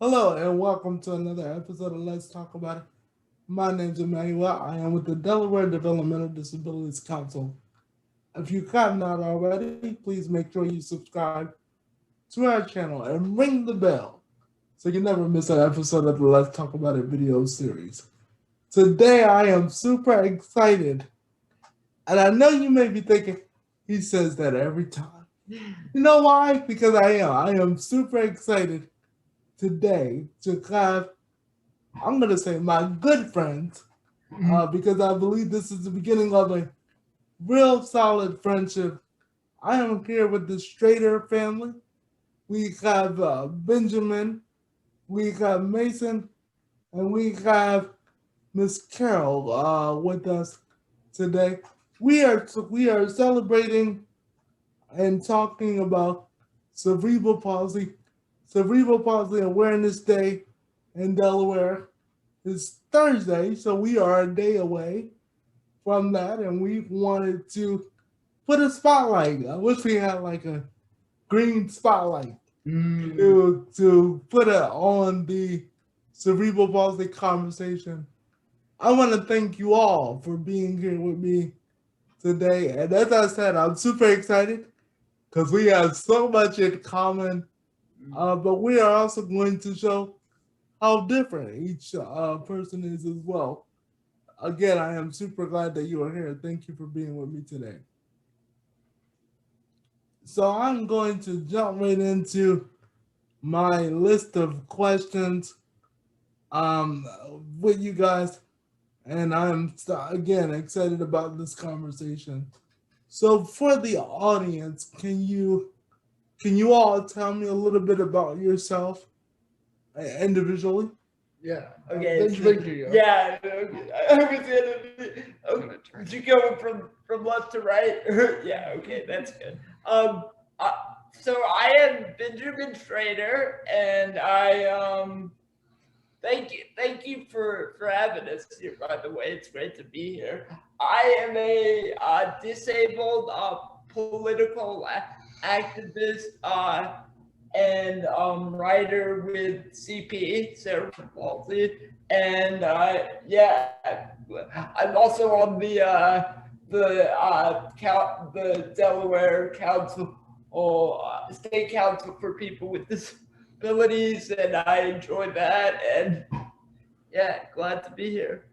Hello and welcome to another episode of Let's Talk About It. My name is Emmanuel. I am with the Delaware Developmental Disabilities Council. If you have not already, please make sure you subscribe to our channel and ring the bell so you never miss an episode of the Let's Talk About It video series. Today I am super excited, and I know you may be thinking, he says that every time. You know why? Because I am. I am super excited today to have, I'm going to say, my good friends, because I believe this is the beginning of a real solid friendship. I am here with the Shrader family. We have Benjamin, we have Mason, and we have Miss Carol with us today. We are celebrating and talking about cerebral palsy, Cerebral Palsy Awareness Day in Delaware is Thursday, so we are a day away from that, and we wanted to put a spotlight. I wish we had like a green spotlight to put it on the cerebral palsy conversation. I want to thank you all for being here with me today, and as I said, I'm super excited because we have so much in common. But we are also going to show how different each person is as well. Again, I am super glad that you are here. Thank you for being with me today. So I'm going to jump right into my list of questions um, with you guys, and I'm again excited about this conversation. So for the audience, can you all tell me a little bit about yourself individually? Yeah. Okay. Benjamin, you go. Yeah. Okay. I was okay. Did you go from left to right? Yeah. Okay. That's good. Uh, so I am Benjamin Shrader, and I. Thank you for having us here. By the way, it's great to be here. I am a disabled political activist and writer with CP, cerebral palsy, and yeah, I'm also on the Delaware Council or State Council for People with Disabilities, and I enjoy that. And yeah, glad to be here.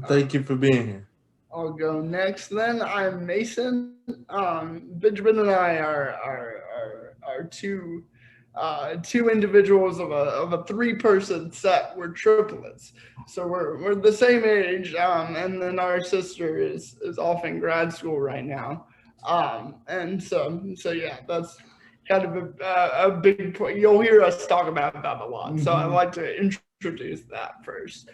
Thank you for being here. I'll go next then. I'm Mason. Benjamin and I are two individuals of a three-person set. We're triplets, so we're the same age. And then our sister is off in grad school right now. And so yeah, that's kind of a big point. You'll hear us talk about that a lot. So I'd like to introduce that first.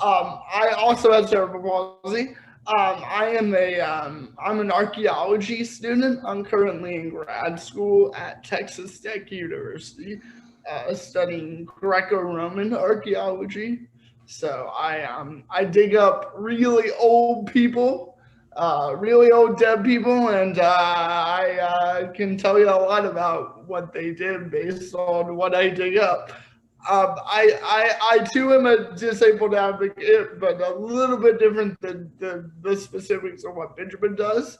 I also have cerebral palsy. I'm an archaeology student. I'm currently in grad school at Texas Tech University, studying Greco-Roman archaeology. So I dig up really old people, really old dead people, and I can tell you a lot about what they did based on what I dig up. I too am a disabled advocate, but a little bit different than the specifics of what Benjamin does.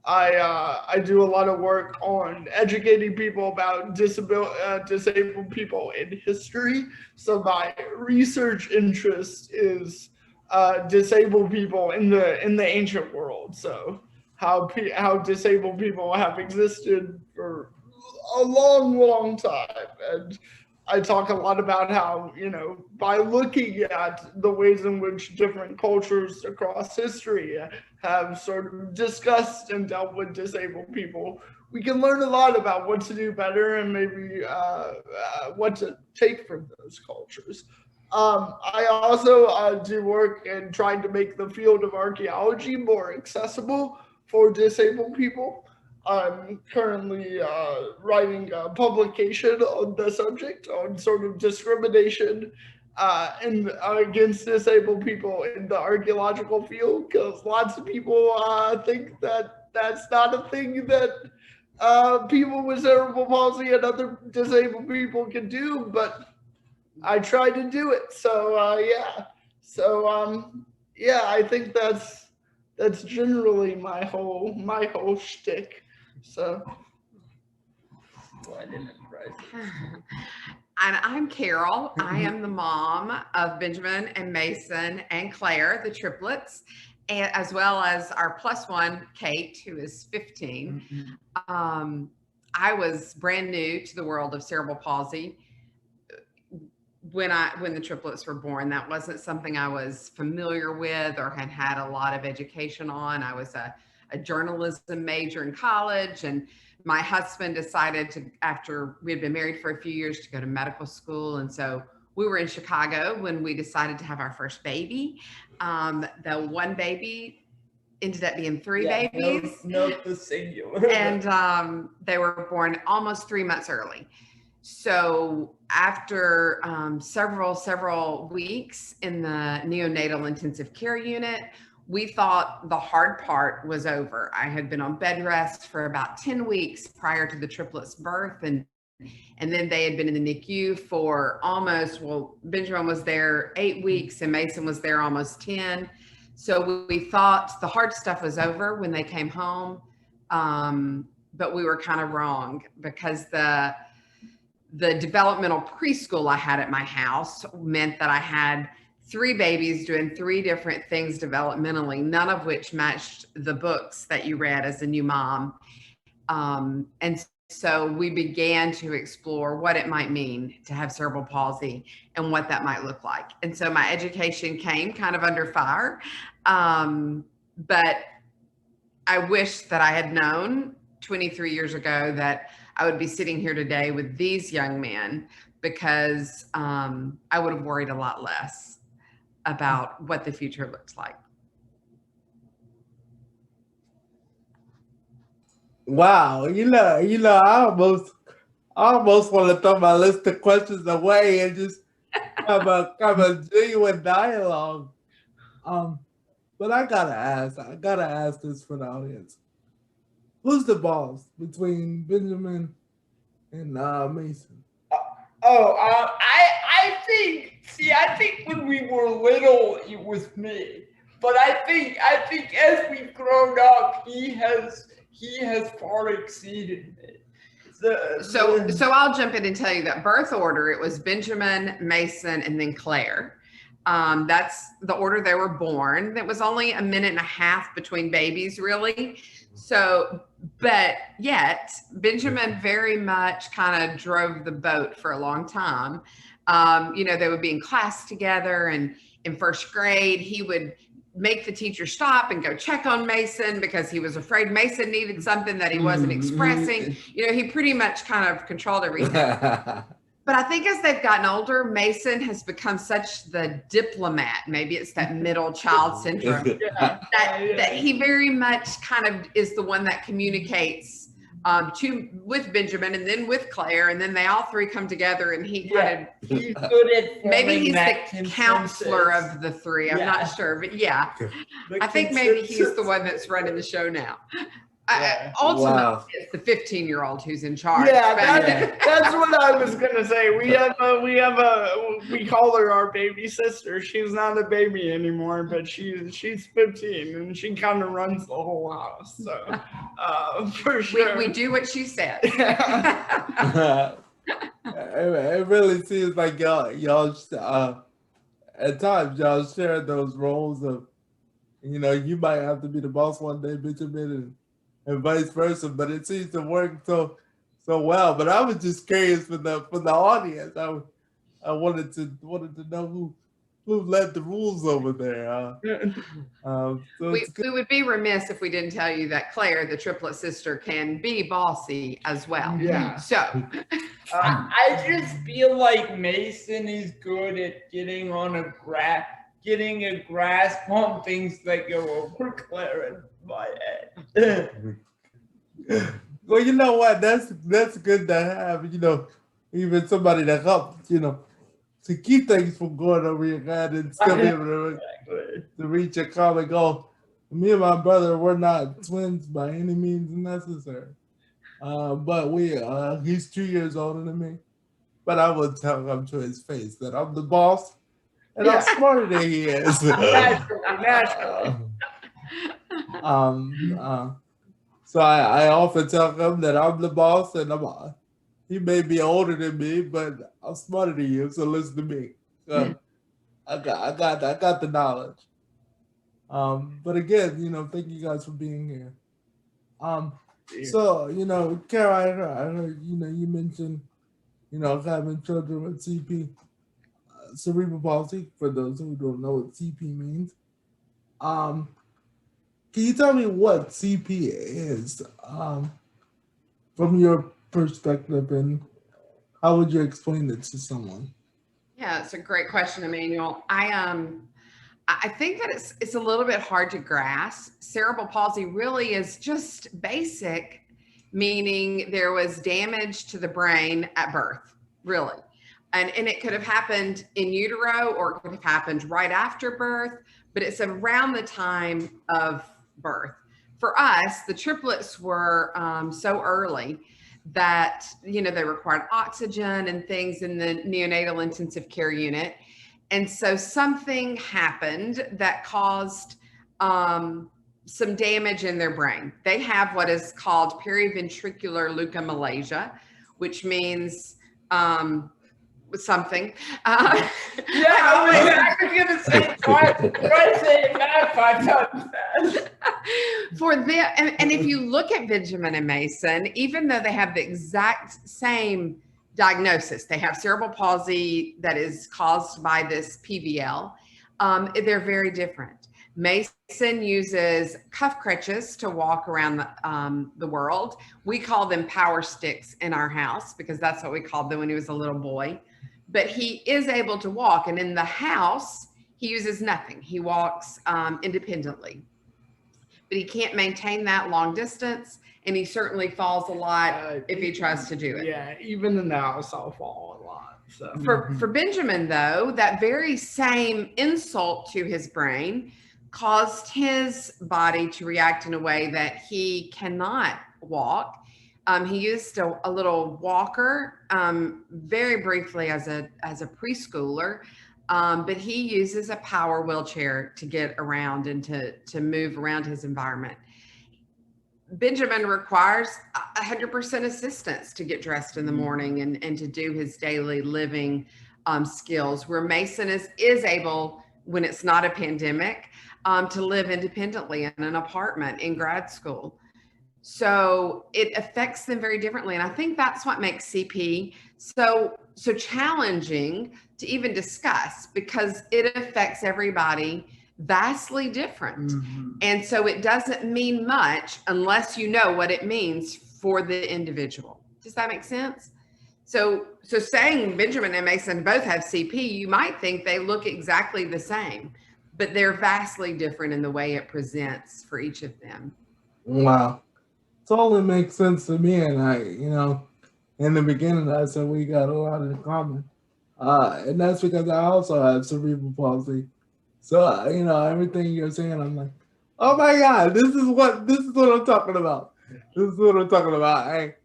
I do a lot of work on educating people about disabled people in history. So my research interest is disabled people in the ancient world. So how disabled people have existed for a long time. And I talk a lot about how, by looking at the ways in which different cultures across history have sort of discussed and dealt with disabled people, we can learn a lot about what to do better and maybe what to take from those cultures. I also do work in trying to make the field of archaeology more accessible for disabled people. I'm currently writing a publication on the subject on sort of discrimination against disabled people in the archaeological field, because lots of people think that that's not a thing that people with cerebral palsy and other disabled people can do, but I tried to do it. So yeah. So yeah, I think that's generally my whole shtick. So. And I'm Carol. I am the mom of Benjamin and Mason and Claire, the triplets, and as well as our +1, Kate, who is 15. I was brand new to the world of cerebral palsy when the triplets were born. That wasn't something I was familiar with or had a lot of education on. I was a journalism major in college, and my husband decided to, after we had been married for a few years, to go to medical school. And so we were in Chicago when we decided to have our first baby. The one baby ended up being three babies. Note the singular. And they were born almost 3 months early. So after several weeks in the neonatal intensive care unit, we thought the hard part was over. I had been on bed rest for about 10 weeks prior to the triplets' birth. And then they had been in the NICU for Benjamin was there 8 weeks and Mason was there almost 10. So we thought the hard stuff was over when they came home. But we were kind of wrong, because the developmental preschool I had at my house meant that I had 3 babies doing 3 different things developmentally, none of which matched the books that you read as a new mom. And so we began to explore what it might mean to have cerebral palsy and what that might look like. And so my education came kind of under fire. But I wish that I had known 23 years ago that I would be sitting here today with these young men, because I would have worried a lot less about what the future looks like. Wow, I almost want to throw my list of questions away and just have a genuine dialogue. But I gotta ask this for the audience. Who's the boss between Benjamin and Mason? I think when we were little, it was me. But I think as we've grown up, he has far exceeded me. So I'll jump in and tell you that birth order, it was Benjamin, Mason, and then Claire. That's the order they were born. It was only a minute and a half between babies, really. So, but yet Benjamin very much kind of drove the boat for a long time. They would be in class together, and in first grade, he would make the teacher stop and go check on Mason because he was afraid Mason needed something that he wasn't expressing. He pretty much kind of controlled everything. But I think as they've gotten older, Mason has become such the diplomat. Maybe it's that middle child syndrome that he very much kind of is the one that communicates with Benjamin and then with Claire, and then they all 3 come together, and he's good at maybe he's the counselor of the 3. I'm not sure, but I think maybe he's the one that's running the show now. Ultimately, it's the 15-year-old who's in charge. Yeah, that's what I was gonna say. We call her our baby sister. She's not a baby anymore, but she's 15 and she kind of runs the whole house. So for sure, we do what she says. It really seems like y'all at times y'all share those roles of, you might have to be the boss one day, Benjamin, and vice versa, but it seems to work so well. But I was just curious for the audience. I wanted to know who led the rules over there. We would be remiss if we didn't tell you that Claire, the triplet sister, can be bossy as well. Yeah. So I just feel like Mason is good at getting a grasp on things that go over Claire and my head. Well, you know what? That's good to have, even somebody that helps, to keep things from going over your head and still be able to reach a common goal. Me and my brother, we're not twins by any means necessary. But he's 2 years older than me. But I would tell him to his face that I'm the boss and Yeah. I'm smarter than he is. Naturally. So I often tell him that I'm the boss and he may be older than me, but I'm smarter than you, so listen to me. I got the knowledge. But again, thank you guys for being here. So, Carol, I heard, you mentioned, having children with CP, cerebral palsy, for those who don't know what CP means. Can you tell me what CP is, from your perspective, and how would you explain it to someone? Yeah, it's a great question, Emmanuel. I think that it's a little bit hard to grasp. Cerebral palsy really is just basic, meaning there was damage to the brain at birth, really. And it could have happened in utero or it could have happened right after birth, but it's around the time of birth. For us, the triplets were so early that, they required oxygen and things in the neonatal intensive care unit. And so something happened that caused some damage in their brain. They have what is called periventricular leukomalacia, which means something. Yeah, I was going to say, try to say it back 5 times fast. For them, and if you look at Benjamin and Mason, even though they have the exact same diagnosis, they have cerebral palsy that is caused by this PVL, they're very different. Mason uses cuff crutches to walk around the world. We call them power sticks in our house because that's what we called them when he was a little boy. But he is able to walk, and in the house, he uses nothing. He walks independently. But he can't maintain that long distance, and he certainly falls a lot if he tries to do it. Yeah, even in the house, I'll fall a lot. So For Benjamin, though, that very same insult to his brain caused his body to react in a way that he cannot walk. He used a little walker very briefly as a preschooler. But he uses a power wheelchair to get around and to move around his environment. Benjamin requires 100% assistance to get dressed in the morning and to do his daily living skills, where Mason is able, when it's not a pandemic, to live independently in an apartment in grad school. So it affects them very differently. And I think that's what makes CP so challenging to even discuss, because it affects everybody vastly different. And so it doesn't mean much unless you know what it means for the individual. Does that make sense? So saying Benjamin and Mason both have CP, you might think they look exactly the same, but they're vastly different in the way it presents for each of them. Wow. Totally makes sense to me. And in the beginning, I said we got a lot in common. And that's because I also have cerebral palsy. So, everything you're saying, I'm like, oh my God, this is what I'm talking about. This is what I'm talking about.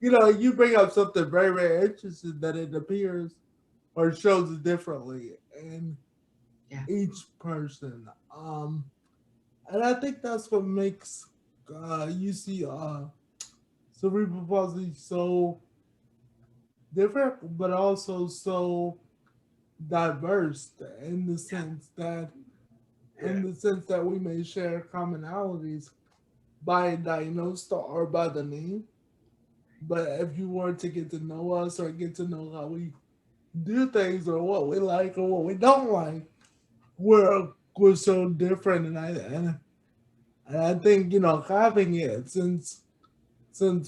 You bring up something very, very interesting, that it appears or shows differently in each person. And I think that's what makes you see cerebral palsy so different, but also so diverse in the sense that we may share commonalities by diagnosis or by the name. But if you were to get to know us or get to know how we do things or what we like or what we don't like, we're so different. And I think having it since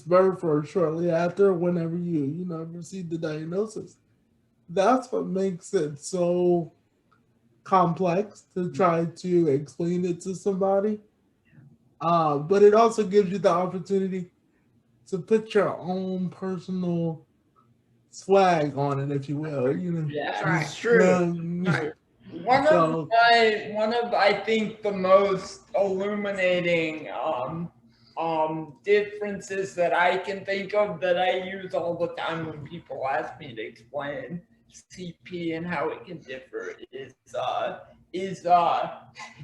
birth or shortly after, whenever you receive the diagnosis, that's what makes it so complex to try to explain it to somebody. But it also gives you the opportunity to put your own personal swag on it, if you will. Yeah, it's true. One of I think the most illuminating differences that I can think of that I use all the time when people ask me to explain CP and how it can differ is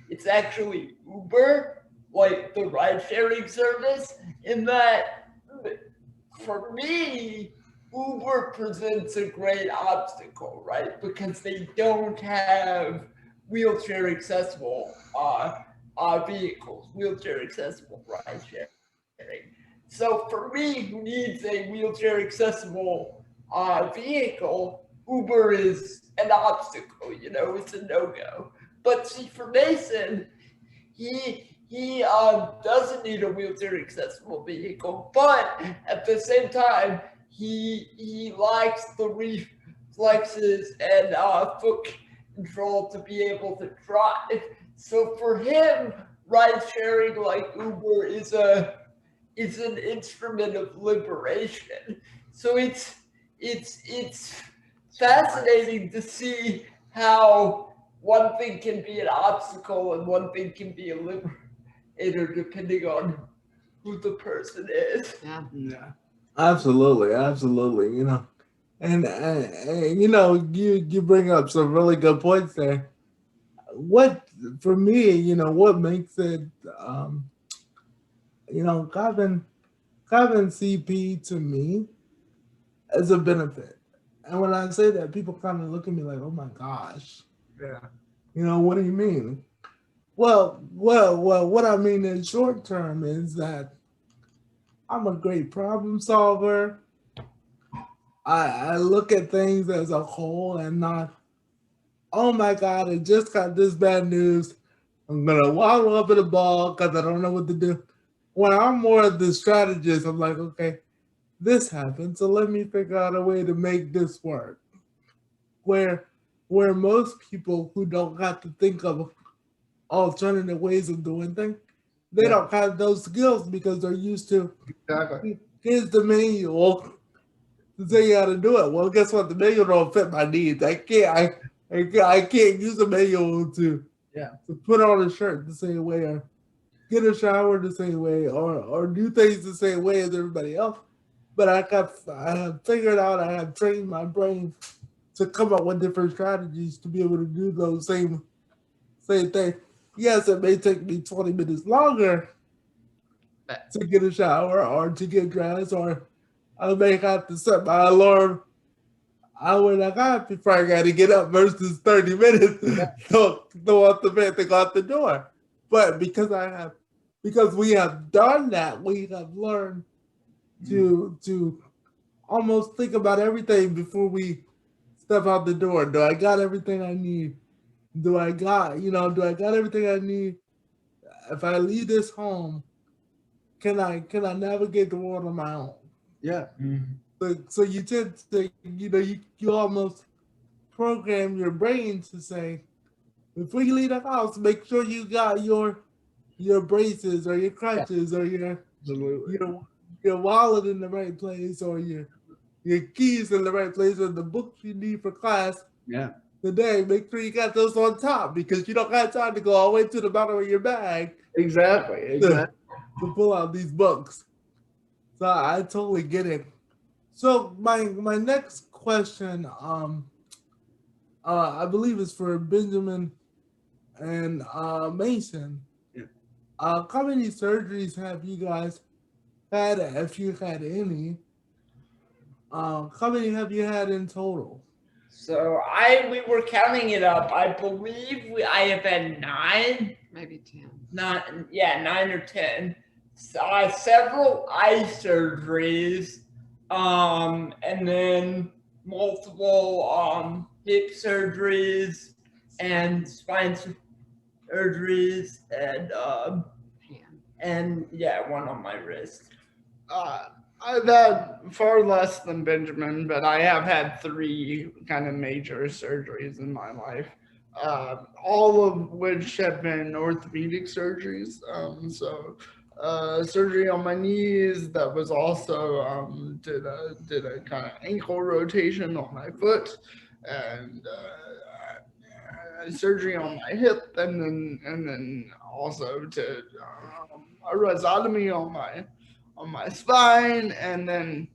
it's actually Uber, like the ride sharing service, in that for me, Uber presents a great obstacle, right? Because they don't have wheelchair accessible vehicles, wheelchair accessible ride sharing. So for me, who needs a wheelchair accessible vehicle, Uber is an obstacle, you know, it's a no-go. But see, for Mason, he doesn't need a wheelchair accessible vehicle, but at the same time, he likes the reflexes and foot control to be able to drive. So for him, ride sharing like Uber is an instrument of liberation. So it's fascinating to see how one thing can be an obstacle and one thing can be a liberator depending on who the person is. Yeah, absolutely, absolutely. You know, and you know, you bring up some really good points there. What for me, you know, what makes it, um, you know, having CP to me is a benefit. And when I say that, people kind of look at me like, "Oh my gosh, Yeah. you know, what do you mean?" Well. What I mean in short term is that I'm a great problem solver. I look at things as a whole and not, oh my God, I just got this bad news. I'm gonna waddle up in the ball because I don't know what to do. When I'm more of the strategist, I'm like, okay, this happened, so let me figure out a way to make this work. Where where most people who don't have to think of alternative ways of doing things, they Yeah. don't have those skills because they're used to, Exactly. here's the manual to tell you how to do it. Well, guess what? The manual don't fit my needs. I can't use a manual to put on a shirt the same way, or get a shower the same way, or do things the same way as everybody else. But I have figured out, I have trained my brain to come up with different strategies to be able to do those same things. Yes, it may take me 20 minutes longer to get a shower or to get dressed, or I may have to set my alarm hour and a half before I got to get up versus 30 minutes to throw out the bed to go out the door. But because we have done that, we have learned to almost think about everything before we step out the door. Do I got everything I need? Do I got everything I need? If I leave this home, can I navigate the world on my own? Yeah. So you tend to, you almost program your brain to say, before you leave the house, make sure you got your braces or your crutches or Absolutely. your wallet in the right place, or your keys in the right place, or the books you need for class Yeah. today. Make sure you got those on top because you don't have time to go all the way to the bottom of your bag Exactly. to pull out these books. So I totally get it. So my next question, I believe is for Benjamin and Mason. Yeah. How many surgeries have you guys had, if you had any? How many have you had in total? So we were counting it up. I believe I have had 9. Maybe 10. 9 or 10. Several eye surgeries, and then multiple hip surgeries and spine surgeries, and one on my wrist. I've had far less than Benjamin, but I have had 3 kind of major surgeries in my life, all of which have been orthopedic surgeries. Surgery on my knees. That was also did a kind of ankle rotation on my foot, and surgery on my hip, and then also did rhizotomy on my spine, and then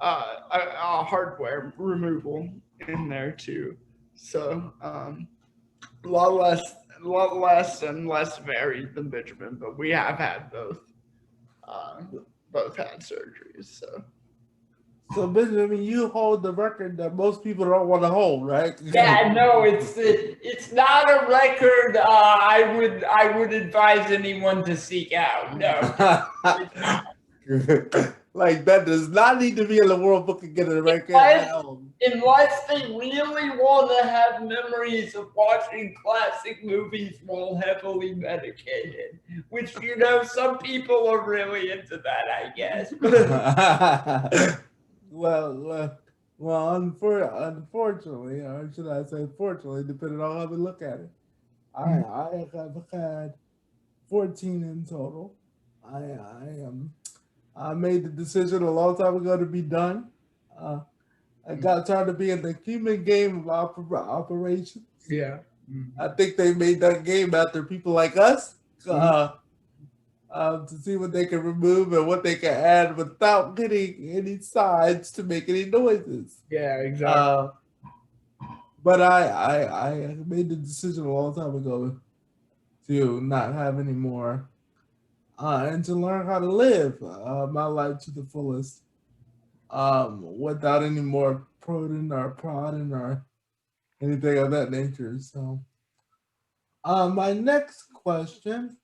a hardware removal in there too. So a lot less and less varied than Benjamin, but we have had both had surgeries. So Benjamin, you hold the record that most people don't want to hold, right? Yeah, no, it's not a record I would advise anyone to seek out. No. Like that does not need to be in the World Book of Guinness record at all. Unless they really want to have memories of watching classic movies while heavily medicated, which, you know, some people are really into that, I guess. Well, unfortunately, or should I say fortunately, depending on how we look at it, I have had 14 in total. I made the decision a long time ago to be done. I got tired of being the human game of operations. Yeah. I think they made that game after people like us to see what they can remove and what they can add without getting any sides to make any noises. Yeah, exactly. But I made the decision a long time ago to not have any more and to learn how to live my life to the fullest without any more prodding or anything of that nature. So my next question,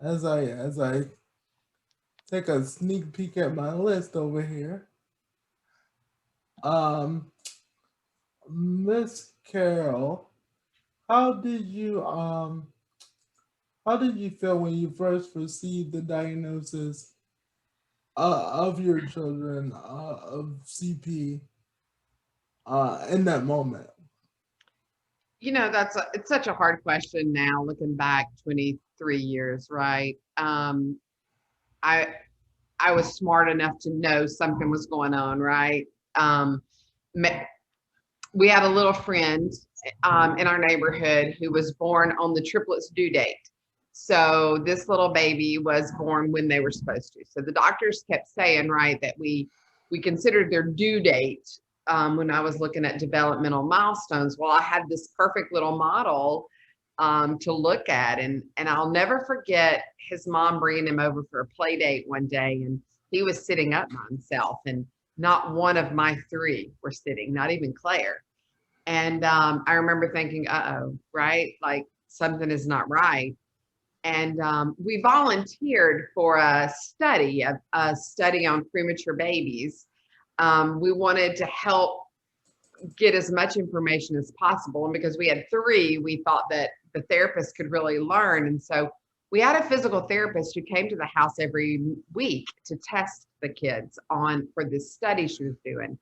as I take a sneak peek at my list over here, Miss Carol, how did you feel when you first received the diagnosis of your children of CP in that moment? You know, it's such a hard question now, looking back 23 years, right? I was smart enough to know something was going on, right? We had a little friend in our neighborhood who was born on the triplets due date. So this little baby was born when they were supposed to. So the doctors kept saying, right, that we considered their due date when I was looking at developmental milestones. Well, I had this perfect little model to look at, and I'll never forget his mom bringing him over for a play date one day, and he was sitting up by himself, and not one of my three were sitting, not even Claire. And I remember thinking, uh-oh, right? Like something is not right. And we volunteered for a study on premature babies. We wanted to help get as much information as possible. And because we had three, we thought that the therapist could really learn. And so we had a physical therapist who came to the house every week to test the kids for this study she was doing.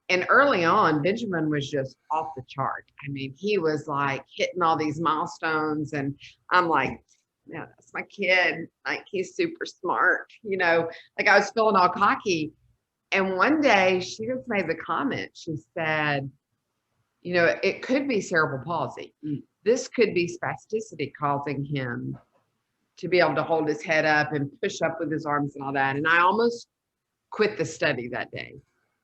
And early on, Benjamin was just off the chart. I mean, he was like hitting all these milestones, and I'm like, yeah, that's my kid. Like, he's super smart, you know, like I was feeling all cocky. And one day she just made the comment, she said, you know, it could be cerebral palsy. This could be spasticity causing him to be able to hold his head up and push up with his arms and all that. And I almost quit the study that day.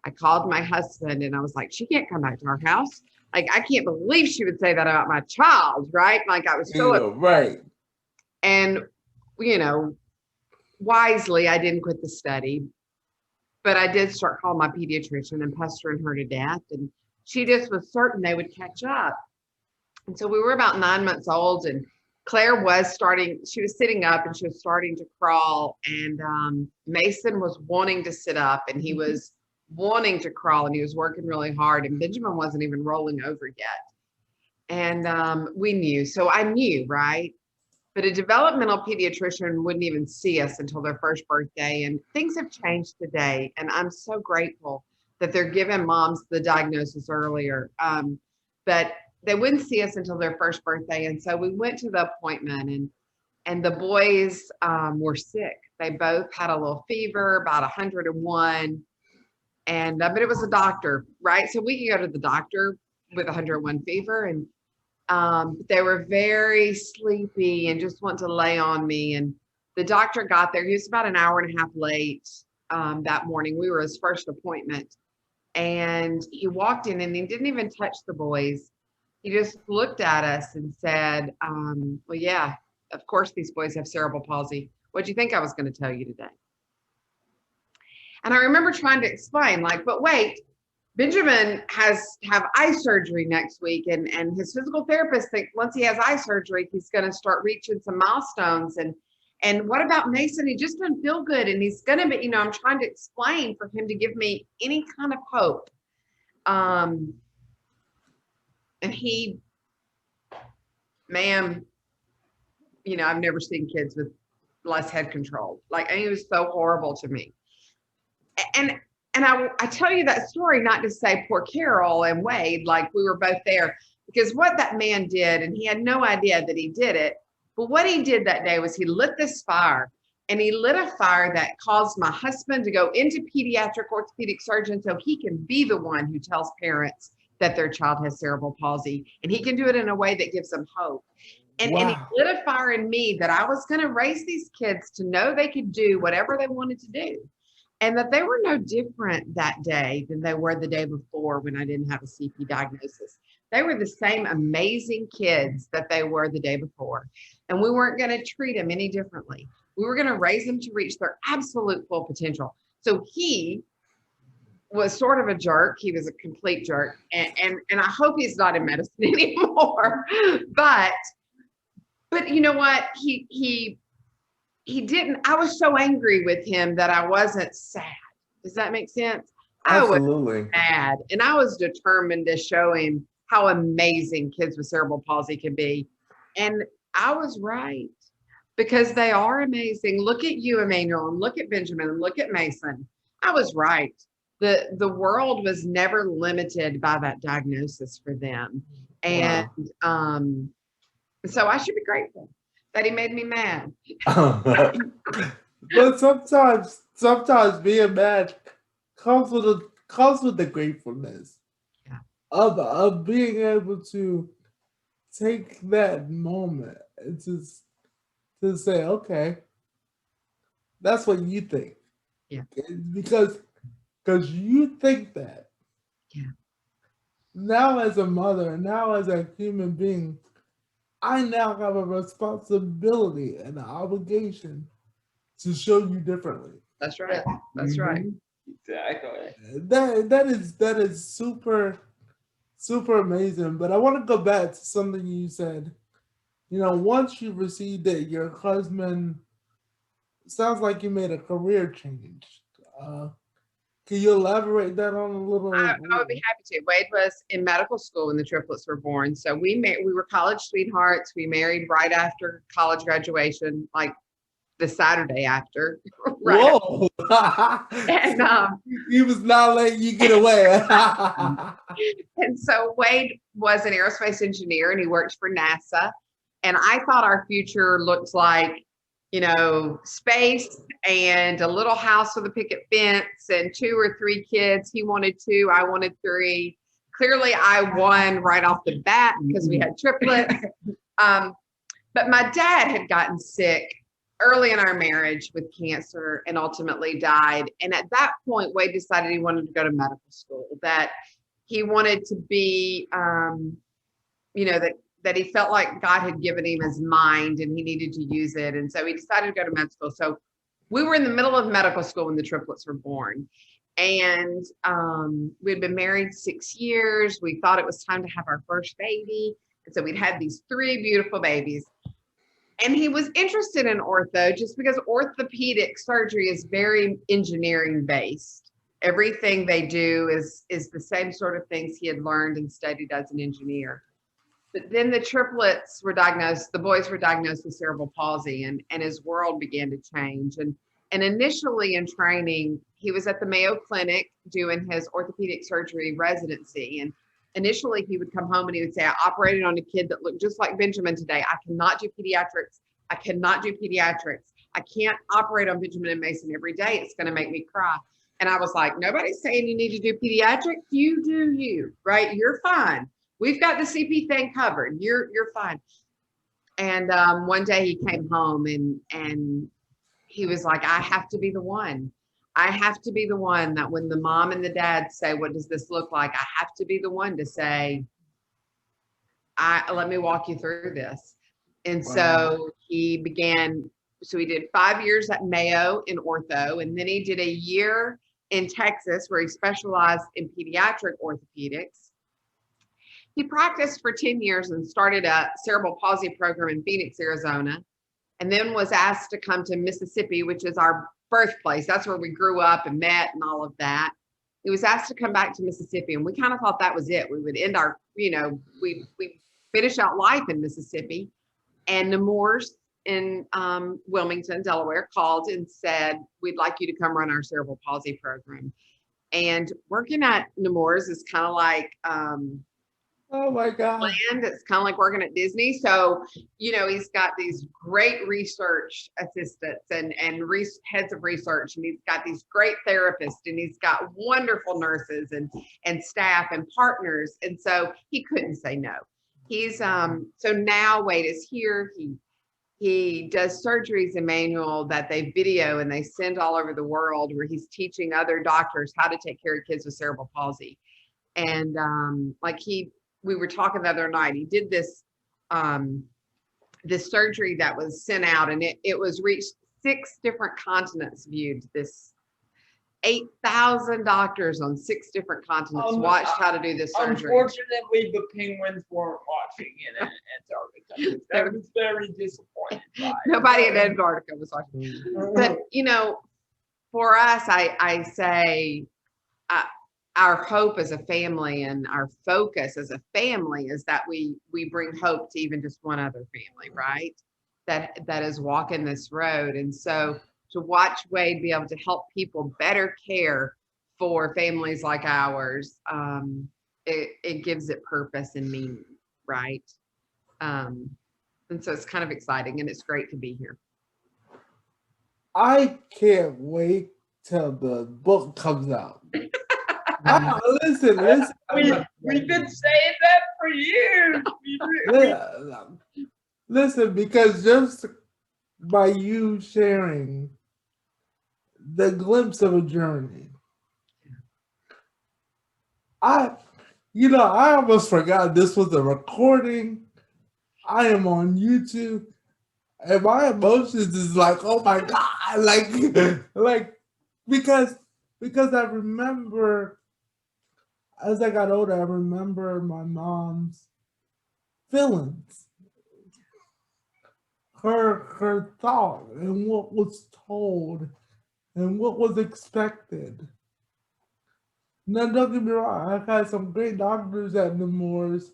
I called my husband and I was like, she can't come back to our house. Like, I can't believe she would say that about my child, right? Like, I was so right. And, you know, wisely, I didn't quit the study, but I did start calling my pediatrician and pestering her to death. And she just was certain they would catch up. And so we were about 9 months old, and Claire she was sitting up and she was starting to crawl. And Mason was wanting to sit up and he was wanting to crawl, and he was working really hard, and Benjamin wasn't even rolling over yet. And we knew, so I knew, right? But a developmental pediatrician wouldn't even see us until their first birthday. And things have changed today. And I'm so grateful that they're giving moms the diagnosis earlier. But they wouldn't see us until their first birthday. And so we went to the appointment, and the boys were sick. They both had a little fever, about 101. But it was a doctor, right? So we could go to the doctor with 101 fever. And They were very sleepy and just want to lay on me. And the doctor got there. He was about an hour and a half late that morning. We were his first appointment. And he walked in and he didn't even touch the boys. He just looked at us and said, well, yeah, of course these boys have cerebral palsy. What do you think I was going to tell you today? And I remember trying to explain, like, but wait, Benjamin have eye surgery next week, and his physical therapist thinks once he has eye surgery, he's going to start reaching some milestones. And what about Mason? He just doesn't feel good, and he's going to be, I'm trying to explain for him to give me any kind of hope. And he, ma'am, I've never seen kids with less head control. Like, he was so horrible to me. And I tell you that story not to say poor Carol and Wade, like we were both there, because what that man did, and he had no idea that he did it, but what he did that day was he lit this fire, and he lit a fire that caused my husband to go into pediatric orthopedic surgeon so he can be the one who tells parents that their child has cerebral palsy, and he can do it in a way that gives them hope. And he lit a fire in me that I was going to raise these kids to know they could do whatever they wanted to do. And that they were no different that day than they were the day before when I didn't have a CP diagnosis. They were the same amazing kids that they were the day before. And we weren't going to treat them any differently. We were going to raise them to reach their absolute full potential. So he was sort of a jerk. He was a complete jerk. And I hope he's not in medicine anymore. But you know what? He didn't, I was so angry with him that I wasn't sad. Does that make sense? Absolutely. I was mad, and I was determined to show him how amazing kids with cerebral palsy can be. And I was right, because they are amazing. Look at you, Emmanuel, and look at Benjamin, and look at Mason. I was right. The world was never limited by that diagnosis for them. And so I should be grateful that he made me mad. But sometimes being mad comes with the gratefulness of being able to take that moment and to say, okay, that's what you think. Yeah. Because you think that. Yeah. Now as a mother, now as a human being, I now have a responsibility and an obligation to show you differently. That's right. That's right. Exactly. That is super, super amazing. But I want to go back to something you said. Once you received it, your husband, sounds like you made a career change. Can you elaborate that on a little? I would be happy to. Wade was in medical school when the triplets were born. So we were college sweethearts. We married right after college graduation, like the Saturday after. Right. Whoa! And he was not letting you get away. And so Wade was an aerospace engineer, and he worked for NASA. And I thought our future looked like, space and a little house with a picket fence and 2 or 3 kids. He wanted 2, I wanted 3. Clearly I won right off the bat because we had triplets. But my dad had gotten sick early in our marriage with cancer and ultimately died. And at that point, Wade decided he wanted to go to medical school, that he wanted to be, that he felt like God had given him his mind and he needed to use it. And so he decided to go to med school. So we were in the middle of medical school when the triplets were born. And we'd been married 6 years. We thought it was time to have our first baby. And so we'd had these 3 beautiful babies. And he was interested in ortho just because orthopedic surgery is very engineering based. Everything they do is the same sort of things he had learned and studied as an engineer. But then the triplets were diagnosed, the boys were diagnosed with cerebral palsy, and his world began to change. And initially in training, he was at the Mayo Clinic doing his orthopedic surgery residency. And initially he would come home and he would say, I operated on a kid that looked just like Benjamin today. I cannot do pediatrics. I cannot do pediatrics. I can't operate on Benjamin and Mason every day. It's going to make me cry. And I was like, nobody's saying you need to do pediatrics. You do you, right? You're fine. we've got the CP thing covered. You're fine. And one day he came home and he was like, I have to be the one. I have to be the one that when the mom and the dad say, what does this look like? I have to be the one to say, let me walk you through this. And so he did 5 years at Mayo in ortho, and then he did a year in Texas where he specialized in pediatric orthopedics. He practiced for 10 years and started a cerebral palsy program in Phoenix, Arizona, and then was asked to come to Mississippi, which is our birthplace. That's where we grew up and met and all of that. He was asked to come back to Mississippi, and we kind of thought that was it. We would end our, we finish out life in Mississippi. And Nemours in Wilmington, Delaware, called and said, we'd like you to come run our cerebral palsy program. And working at Nemours is kind of like, oh my God. Land. It's kind of like working at Disney. So, he's got these great research assistants and heads of research, and he's got these great therapists, and he's got wonderful nurses and staff and partners. And so he couldn't say no. He's so now Wade is here. He does surgeries in manual that they video and they send all over the world, where he's teaching other doctors how to take care of kids with cerebral palsy. And we were talking the other night, he did this this surgery that was sent out, and it was reached 6 different continents viewed. This 8,000 doctors on 6 different continents watched how to do this surgery. Unfortunately, the penguins weren't watching it in Antarctica. That was very disappointing. Nobody in Antarctica was watching. But, for us, I say our hope as a family and our focus as a family is that we bring hope to even just one other family, right? That is walking this road. And so to watch Wade be able to help people better care for families like ours, it gives it purpose and meaning, right? And so it's kind of exciting, and it's great to be here. I can't wait till the book comes out. Listen. We've been saying that for years. Listen, because just by you sharing the glimpse of a journey, I almost forgot this was a recording. I am on YouTube, and my emotions is like, oh my God, like because I remember as I got older, I remember my mom's feelings, her thought, and what was told and what was expected. Now, don't get me wrong, I've had some great doctors at Nemours,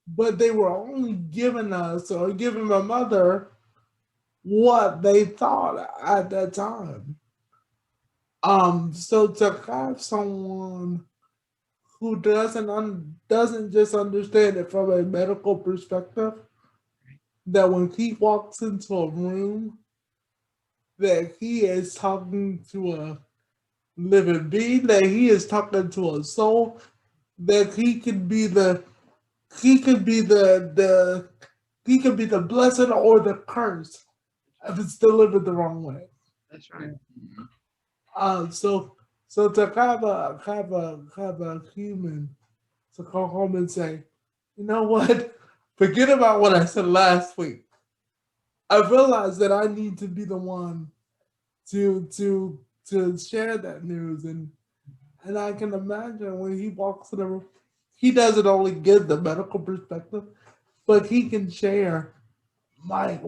but they were only giving us or giving my mother what they thought at that time. So to have someone who doesn't just understand it from a medical perspective, that when he walks into a room, that he is talking to a living being, that he is talking to a soul, that he could be the blessing or the curse if it's delivered the wrong way. That's right. So to have a human to come home and say, you know what? Forget about what I said last week. I realized that I need to be the one to share that news, and I can imagine when he walks in the room, he doesn't only give the medical perspective, but he can share my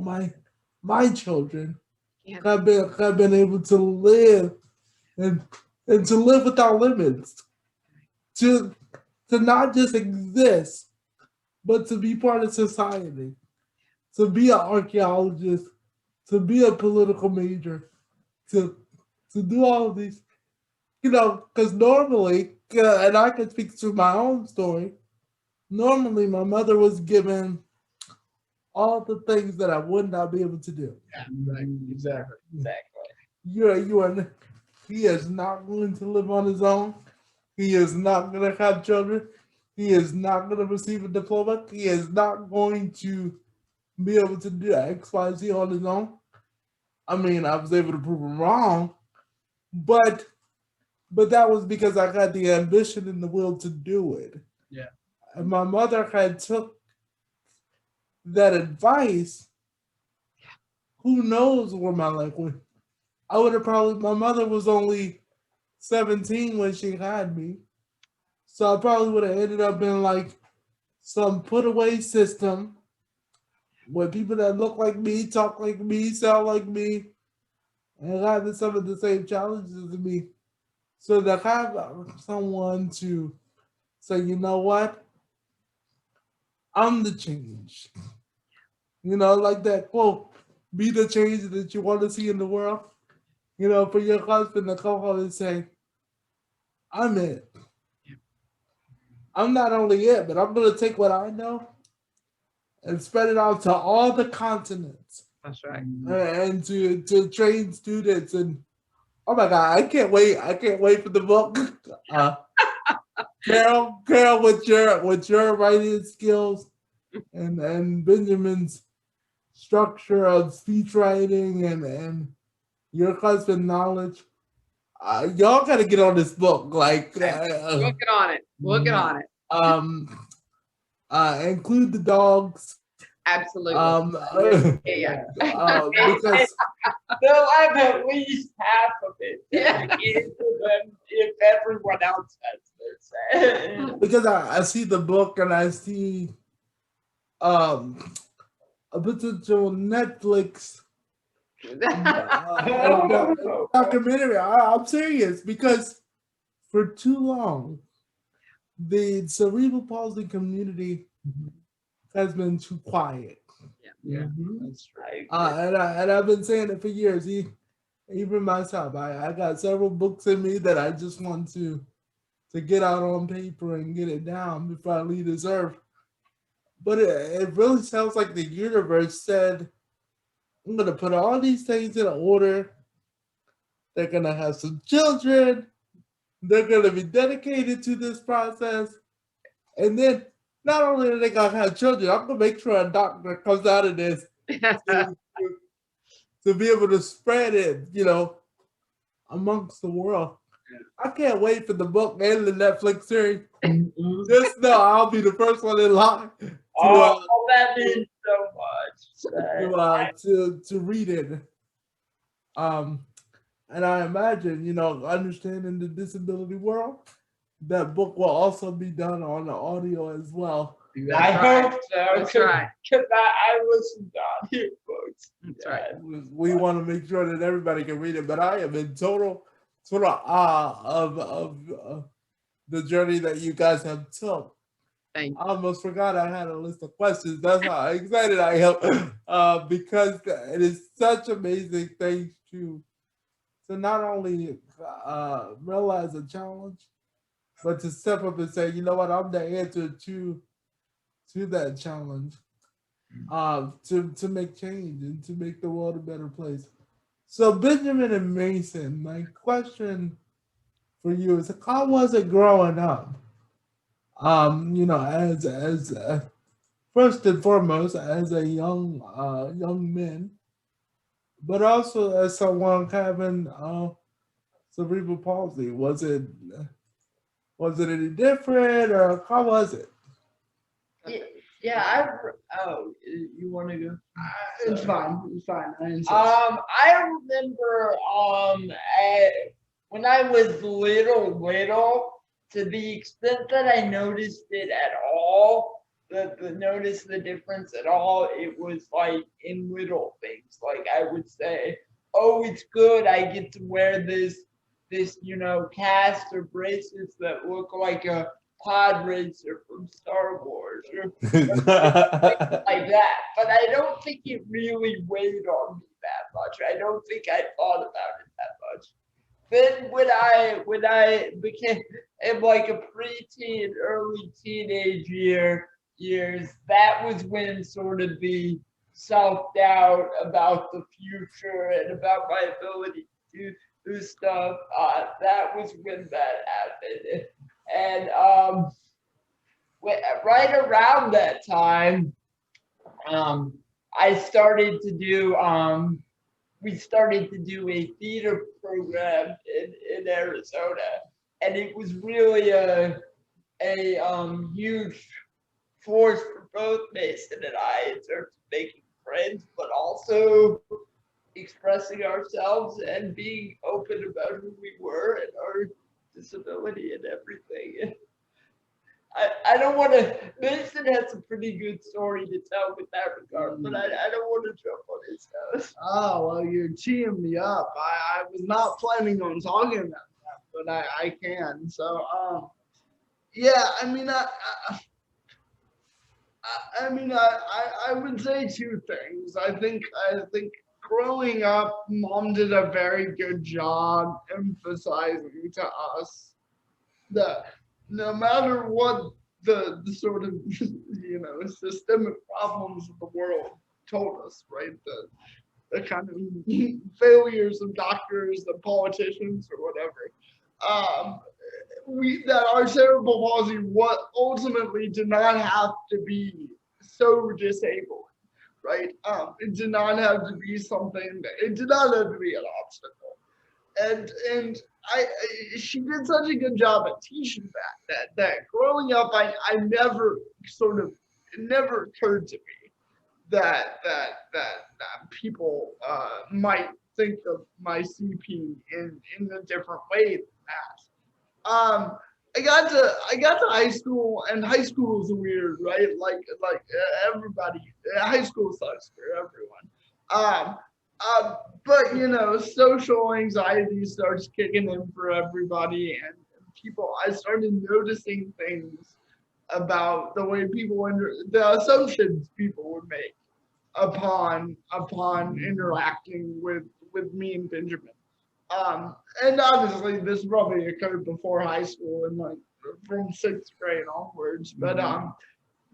children have been able to live and to live without limits, to not just exist, but to be part of society, to be an archaeologist, to be a political major, to do all of these, because normally, and I can speak to my own story, normally my mother was given all the things that I would not be able to do. Yeah, right. Exactly. He is not going to live on his own. He is not going to have children. He is not going to receive a diploma. He is not going to be able to do X, Y, Z on his own. I mean, I was able to prove him wrong, but that was because I got the ambition and the will to do it. Yeah. And my mother had took that advice. Who knows where my life went? I would have probably. My mother was only 17 when she had me, so I probably would have ended up in like some put away system with people that look like me, talk like me, sound like me, and having some of the same challenges as me. So to have someone to say, you know what, I'm the change. You know, like that quote, be the change that you want to see in the world. You know, for your husband to come home and say, I'm it. I'm not only it, but I'm going to take what I know and spread it out to all the continents. That's right. And to train students. And oh my God, I can't wait. I can't wait for the book. Carol, with your writing skills and Benjamin's structure of speech writing and your husband knowledge, y'all got to get on this book. Like, We'll get on it. We'll get on it. Include the dogs. Absolutely. Yeah. Because they'll have at least half of it Yeah. dedicated to them if everyone else has this. because I see the book and I see a potential Netflix documentary. I'm serious because for too long the cerebral palsy community has been too quiet. Yeah. That's right. And I've been saying it for years. Even myself, I got several books in me that I just want to get out on paper and get it down before I leave this earth. But it really sounds like the universe said, I'm going to put all these things in order. They're going to have some children. They're going to be dedicated to this process. And then not only are they going to have children, I'm going to make sure a doctor comes out of this to be able to spread it, you know, amongst the world. I can't wait for the book and the Netflix series. Just know I'll be the first one in line That means so much. To read it. And I imagine, you know, understanding the disability world, that book will also be done on the audio as well. I hope so. That's right. Because I listen to audiobooks. That's right. We want to make sure that everybody can read it, but I am in total awe of the journey that you guys have took. Thank you. I almost forgot I had a list of questions. That's how excited I am because it is such amazing things to not only realize a challenge, but to step up and say, you know what, I'm the answer to that challenge, to make change and to make the world a better place. So Benjamin and Mason, my question for you is, how was it growing up? You know, as first and foremost, as a young man, but also as someone having cerebral palsy. Was it any different, or how was it? Yeah, you want to go? It's fine. It's fine. I insist. I remember when I was little, to the extent that I noticed it at all, notice the difference at all, it was like in little things. Like I would say, oh, it's good, I get to wear this, you know, cast or bracelets that look like a pod racer from Star Wars or like that. But I don't think it really weighed on me that much. I don't think I thought about it that much. Then when I became in like a preteen, early teenage years, that was when sort of the self-doubt about the future and about my ability to do stuff, that was when that happened. And right around that time, I started to do, we started to do a theater program in Arizona, and it was really a huge force for both Mason and I in terms of making friends, but also expressing ourselves and being open about who we were and our disability and everything. I don't want to, Mason has a pretty good story to tell with that regard, but I don't want to jump on his toes. Oh, well, you're teeing me up. I was not planning on talking about that, but I can. So, yeah, I mean, I would say two things. I think growing up, Mom did a very good job emphasizing to us that no matter what the sort of systemic problems of the world told us, right? The kind of failures of doctors and politicians or whatever. That our cerebral palsy ultimately did not have to be so disabling, right? It did not have to be something it did not have to be an obstacle. And she did such a good job at teaching that growing up, I never it never occurred to me that people might think of my CP in a different way than that. I got to high school, and high school is weird, right? Like everybody, high school sucks for everyone. But social anxiety starts kicking in for everybody, and people. I started noticing things about the way the assumptions people would make upon interacting with me and Benjamin. And obviously this probably occurred before high school and like from 6th grade onwards, but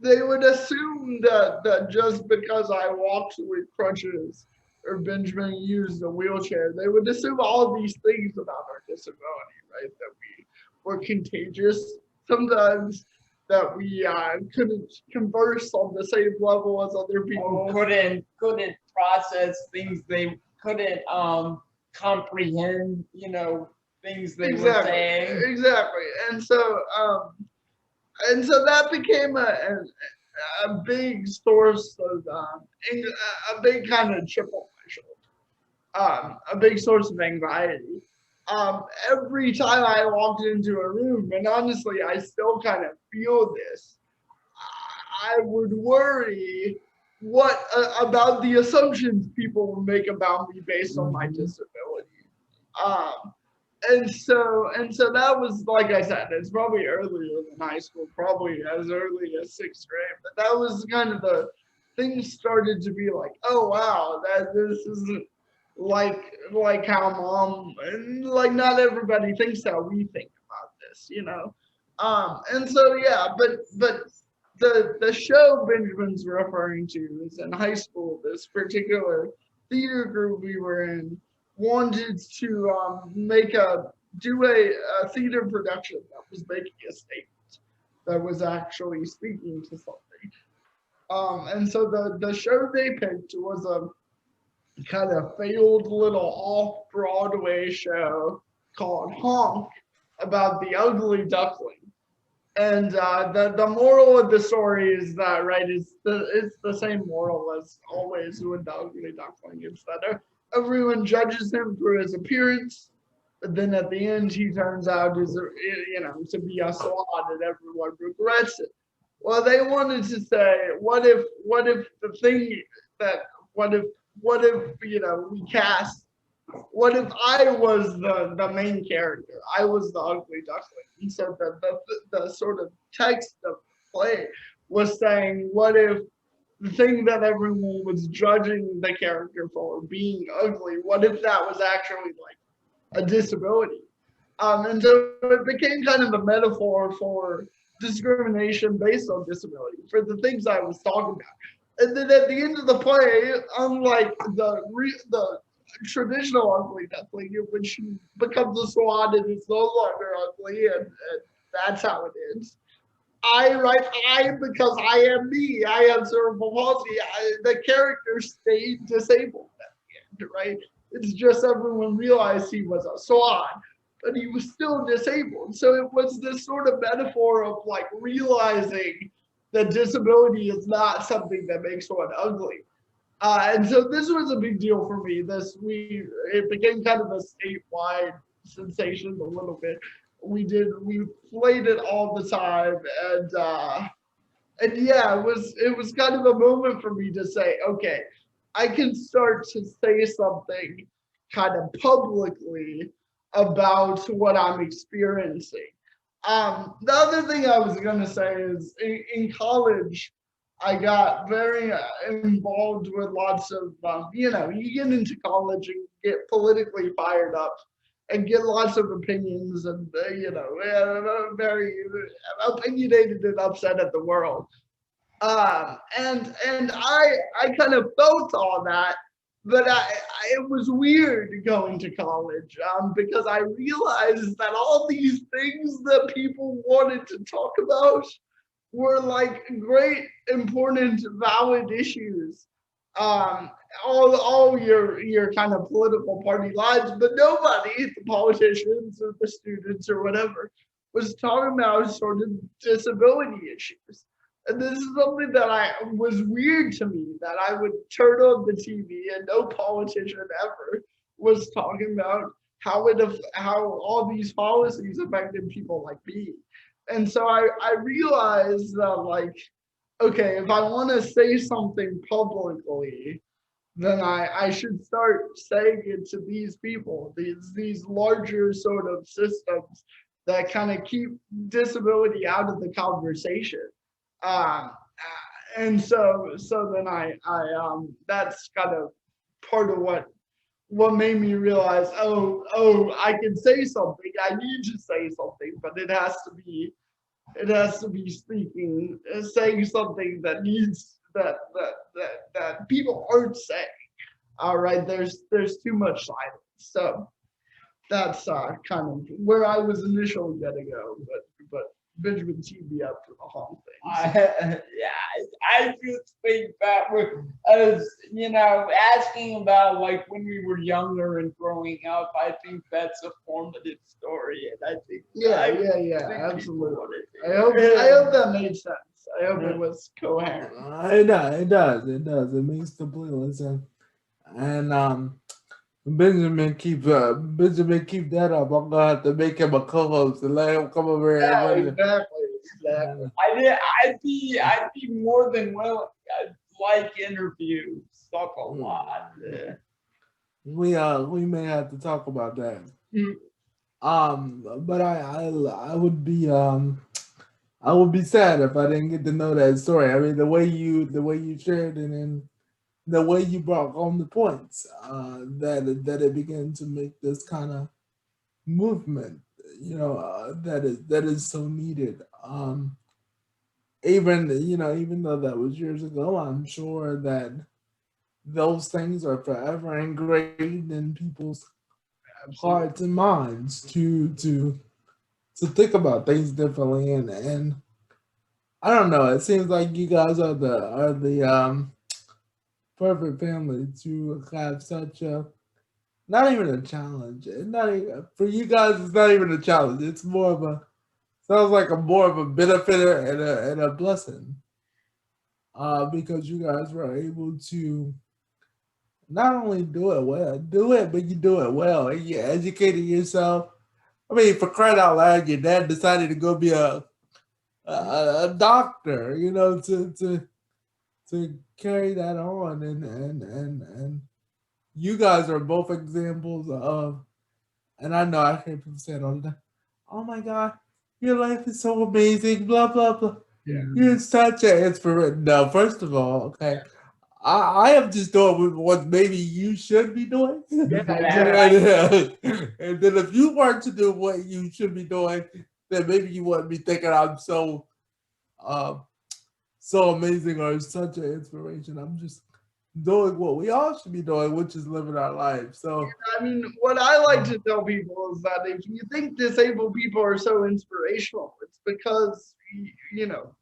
they would assume that just because I walked with crutches or Benjamin used a wheelchair, they would assume all of these things about our disability, right? That we were contagious sometimes, that we couldn't converse on the same level as other people. Couldn't process things, they couldn't comprehend, things they were saying. Exactly. And so that became a big source of a big kind of chip on my shoulder, a big source of anxiety. Every time I walked into a room, and honestly, I still kind of feel this, I would worry about the assumptions people would make about me based on my disability. And so that was, like I said, it's probably earlier than high school, probably as early as 6th grade, but that was kind of the things started to be like, oh wow, that this isn't like how Mom, and like not everybody thinks how we think about this, and so yeah, but the show Benjamin's referring to is in high school. This particular theater group we were in wanted to do a theater production that was making a statement, that was actually speaking to something. And so the show they picked was a kind of failed little off-Broadway show called Honk, about the ugly duckling. And the moral of the story is that, right, it's the same moral as always with the ugly duckling. It's that everyone judges him for his appearance, but then at the end he turns out to be a swot, and everyone regrets it. Well, they wanted to say, what if we cast, what if I was the main character? I was the ugly duckling. And so the sort of text of the play was saying, what if the thing that everyone was judging the character for being ugly, what if that was actually like a disability? And so it became kind of a metaphor for discrimination based on disability, for the things I was talking about. And then at the end of the play, unlike the traditional ugly duckling, in which she becomes a swan and is no longer ugly, and that's how it ends. I because I am me. I have cerebral palsy. The character stayed disabled at the end, right? It's just everyone realized he was a swan, but he was still disabled. So it was this sort of metaphor of like realizing that disability is not something that makes one ugly. And so this was a big deal for me. It became kind of a statewide sensation a little bit. We played it all the time, and yeah, it was kind of a moment for me to say, okay, I can start to say something kind of publicly about what I'm experiencing. The other thing I was gonna say is in college, I got very involved with lots of, you get into college and get politically fired up and get lots of opinions and, very opinionated and upset at the world. And I kind of felt all that, but it was weird going to college because I realized that all these things that people wanted to talk about were like great, important, valid issues. All your kind of political party lines, but nobody, the politicians or the students or whatever, was talking about sort of disability issues. And this is something that was weird to me, that I would turn on the TV and no politician ever was talking about how all these policies affected people like me. And so I realized that, like, okay, if I want to say something publicly, then I should start saying it to these people, these larger sort of systems that kind of keep disability out of the conversation. And so then I that's kind of part of what made me realize, I can say something, I need to say something, but it has to be saying something that needs that people aren't saying. All right, there's too much silence. So that's kind of where I was initially gonna go, but Benjamin teed me up for the whole thing. I just think that as asking about like when we were younger and growing up, I think that's a formative story, and I think Absolutely. I hope that made sense. I hope it was coherent. It does. It makes complete sense. And Benjamin keep that up. I'm gonna have to make him a co-host and let him come over here. Yeah, And exactly. I'd be more than willing. I'd like interviews. Talk a lot. we may have to talk about that. But I would be sad if I didn't get to know that story. I mean, the way you shared it and the way you brought home the points, that it began to make this kind of movement, that is so needed. Even though that was years ago, I'm sure that those things are forever engraved in people's hearts and minds to think about things differently. And I don't know. It seems like you guys are the perfect family to have such a, not even a challenge. Not even, for you guys, it's not even a challenge. It's more of a, sounds like more of a benefit and a blessing. Because you guys were able to not only do it, but you do it well. And you educated yourself. I mean, for crying out loud, your dad decided to go be a doctor, to carry that on, and you guys are both examples of, and I know I hear people say it all the time, oh my God, your life is so amazing, blah, blah, blah. Yeah. You're such an inspiration. No, first of all, okay, I am just doing what maybe you should be doing. And then if you weren't to do what you should be doing, then maybe you wouldn't be thinking I'm so amazing or such an inspiration. doing what we all should be doing, which is living our life. So I mean, what I like to tell people is that if you think disabled people are so inspirational, it's because, you know,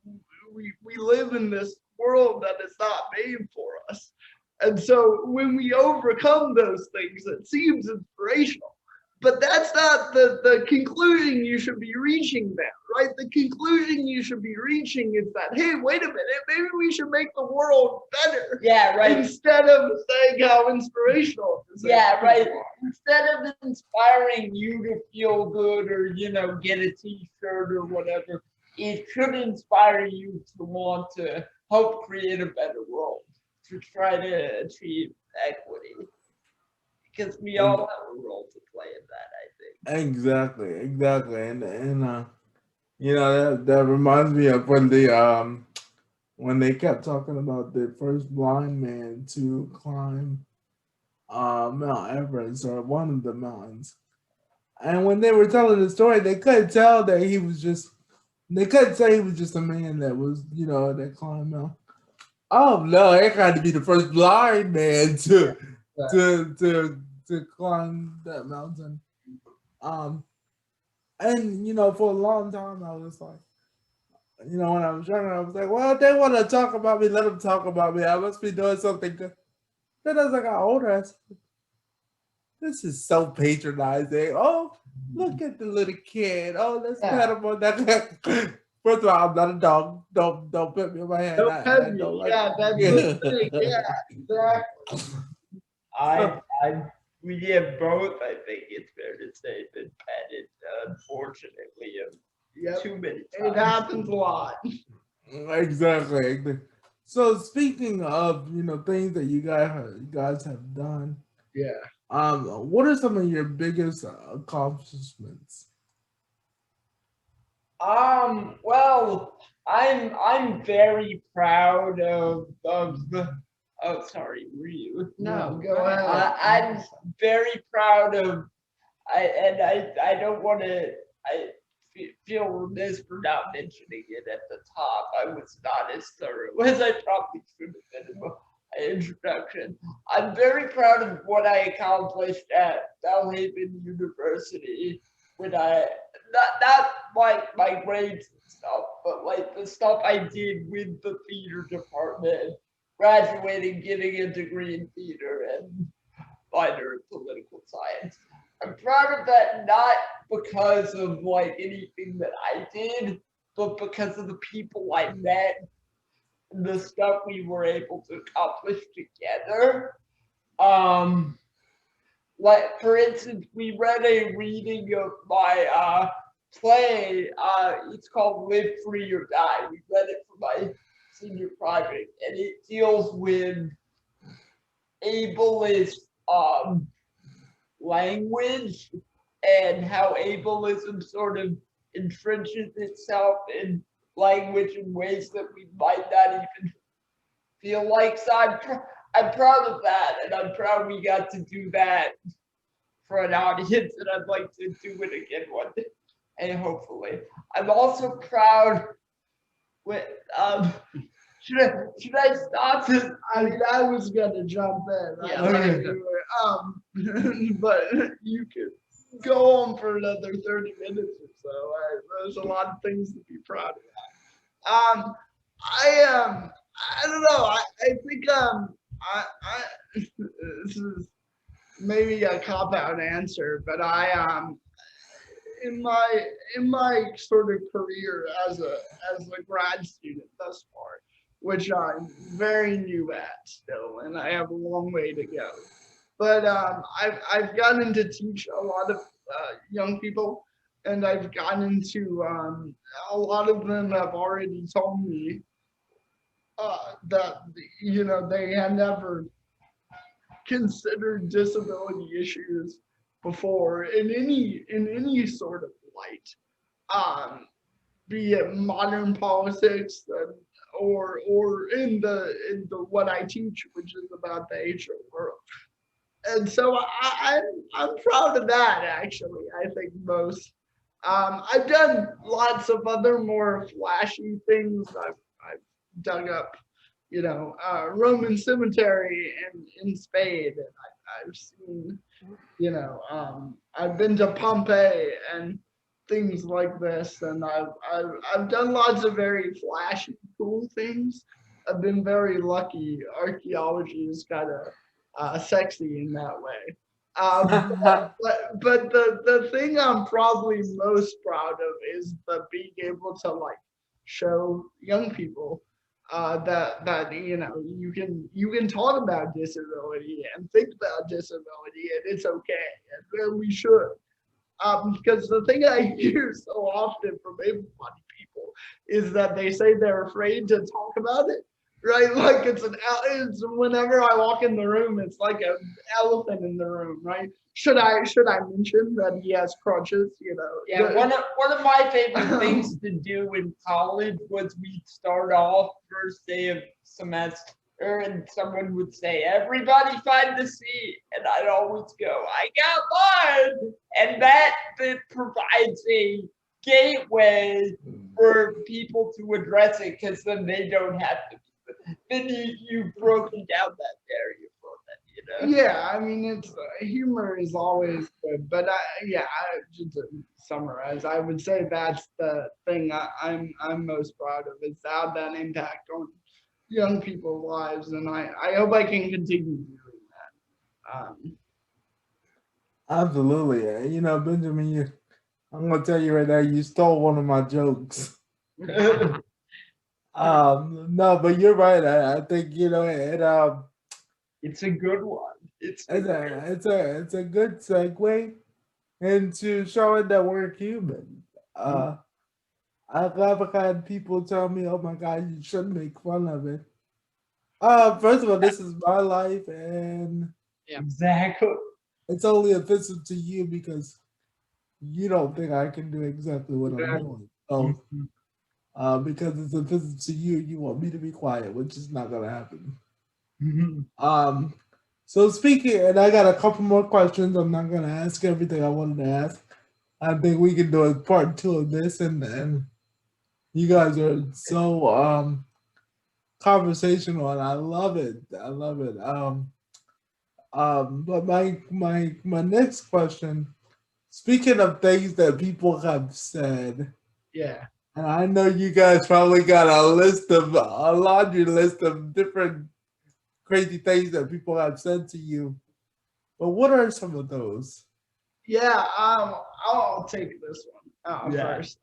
we live in this world that is not made for us. And so when we overcome those things, it seems inspirational. But that's not the conclusion you should be reaching there, right? The conclusion you should be reaching is that, hey, wait a minute, maybe we should make the world better. Yeah, right. Instead of saying how inspirational it is. Yeah, right. Instead of inspiring you to feel good or, you know, get a t-shirt or whatever, it should inspire you to want to help create a better world, to try to achieve equity. Because we all have a role to play in that, I think. exactly, and you know that reminds me of when they kept talking about the first blind man to climb Mount Everest or one of the mountains. And when they were telling the story, they couldn't tell that he was just. They couldn't say he was just a man that was, you know, that climbed Mount. Oh no, it had to be the first blind man to climb that mountain. And you know, for a long time, I was like, you know, when I was younger, I was like, well, if they want to talk about me, let them talk about me. I must be doing something good. Then as I got older, I said, this is so patronizing. Oh, look at the little kid. Oh, let's pat him on that. First of all, I'm not a dog. Don't put me in my hand. Don't pet me. Yeah, that's the thing. Yeah, exactly. We have both, I think it's fair to say, been petted, unfortunately, too many times. It happens a lot. Exactly. So speaking of, you know, things that you guys have done, yeah. What are some of your biggest accomplishments? Well, I'm very proud of the. Oh, sorry, were you? No, go ahead. I'm very proud of. I don't want to. I feel remiss for not mentioning it at the top. I was not as thorough as I probably should have been in my introduction. I'm very proud of what I accomplished at Belhaven University when I not like my grades and stuff, but like the stuff I did with the theater department, graduating, getting a degree in theater and minor in political science. I'm proud of that, not because of like anything that I did, but because of the people I met and the stuff we were able to accomplish together. Like for instance, we read a reading of my play. It's called Live Free or Die. We read it for my senior project, and it deals with ableist language and how ableism sort of entrenches itself in language in ways that we might not even feel like. So I'm proud of that, and I'm proud we got to do that for an audience, and I'd like to do it again one day, and hopefully. I'm also proud with should I stop this? I mean, I was gonna jump in. Yeah, but you could go on for another 30 minutes or so. There's a lot of things to be proud of. I don't know. I think this is maybe a cop-out answer, but in my sort of career as a grad student thus far, which I'm very new at still, and I have a long way to go. But I've gotten to teach a lot of young people, and I've gotten to a lot of them have already told me that you know they had never considered disability issues before in any sort of light, be it modern politics or in the what I teach, which is about the HR world. And so I'm proud of that, actually. I think most. I've done lots of other more flashy things. I've dug up Roman cemetery in Spain, and I've seen, I've been to Pompeii and things like this, and I've done lots of very flashy, cool things. I've been very lucky. Archaeology is kind of sexy in that way. But the thing I'm probably most proud of is the being able to like show young people that you can talk about disability and think about disability, and it's okay, and we should. Because the thing I hear so often from able-bodied people is that they say they're afraid to talk about it, right? Like it's whenever I walk in the room, it's like an elephant in the room, right? Should I mention that he has crutches? Yeah, one of my favorite things to do in college was we'd start off first day of semester and someone would say, "Everybody find the seat," and I'd always go, "I got mine," and that provides a gateway for people to address it, because then they don't have to. Then you've broken down that barrier for them, Yeah, I mean, it's humor is always good, but just to summarize, I would say that's the thing I'm most proud of, is to have that impact on young people's lives, and I hope I can continue doing that. Absolutely. Benjamin, I'm gonna tell you right now, you stole one of my jokes. No, but you're right. I think It's a good one. it's a good segue into showing that we're human. I've had people tell me, "Oh my God, you shouldn't make fun of it." First of all, this is my life, and Exactly. it's only offensive to you because you don't think I can do exactly what I'm doing. So, because it's offensive to you, you want me to be quiet, which is not gonna happen. So speaking, and I got a couple more questions. I'm not gonna ask everything I wanted to ask. I think we can do a part 2 of this, and you guys are so conversational, and I love it. I love it. But my next question, speaking of things that people have said, Yeah. and I know you guys probably got a laundry list of different crazy things that people have said to you. But what are some of those? Yeah, I'll take this one first.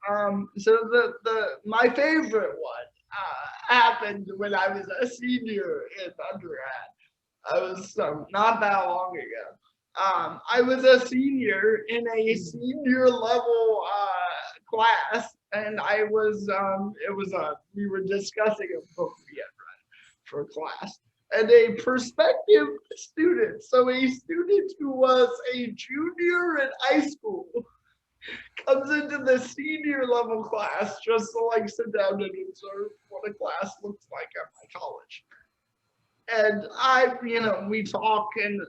So my favorite one happened when I was a senior in undergrad. I was not that long ago. I was a senior in a senior level class, and I was we were discussing a book we had read for class. And a prospective student, so a student who was a junior in high school, comes into the senior level class just to like sit down and observe what a class looks like at my college. And we talk, and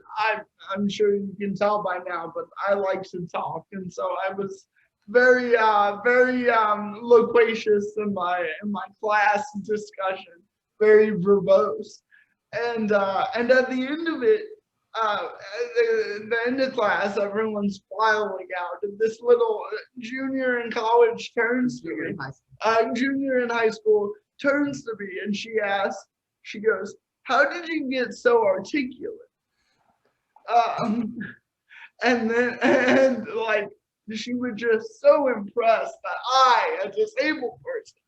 I'm sure you can tell by now, but I like to talk, and so I was very loquacious in my class discussion, very verbose. And at the end of it, the end of class, everyone's filing out, and this little junior in college turns to me, junior in high school turns to me, and she goes, "How did you get so articulate?" And like, she was just so impressed that I, a disabled person,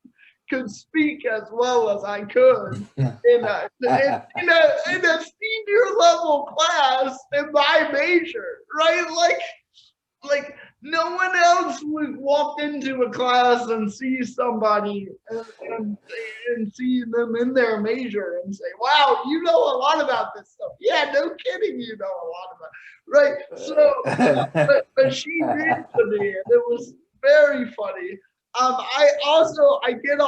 could speak as well as I could in a senior level class in my major, right? Like no one else would walk into a class and see somebody and see them in their major and say, "Wow, you know a lot about this stuff." Yeah, no kidding, you know a lot about it, right? So, but she did to me, and it was very funny. I get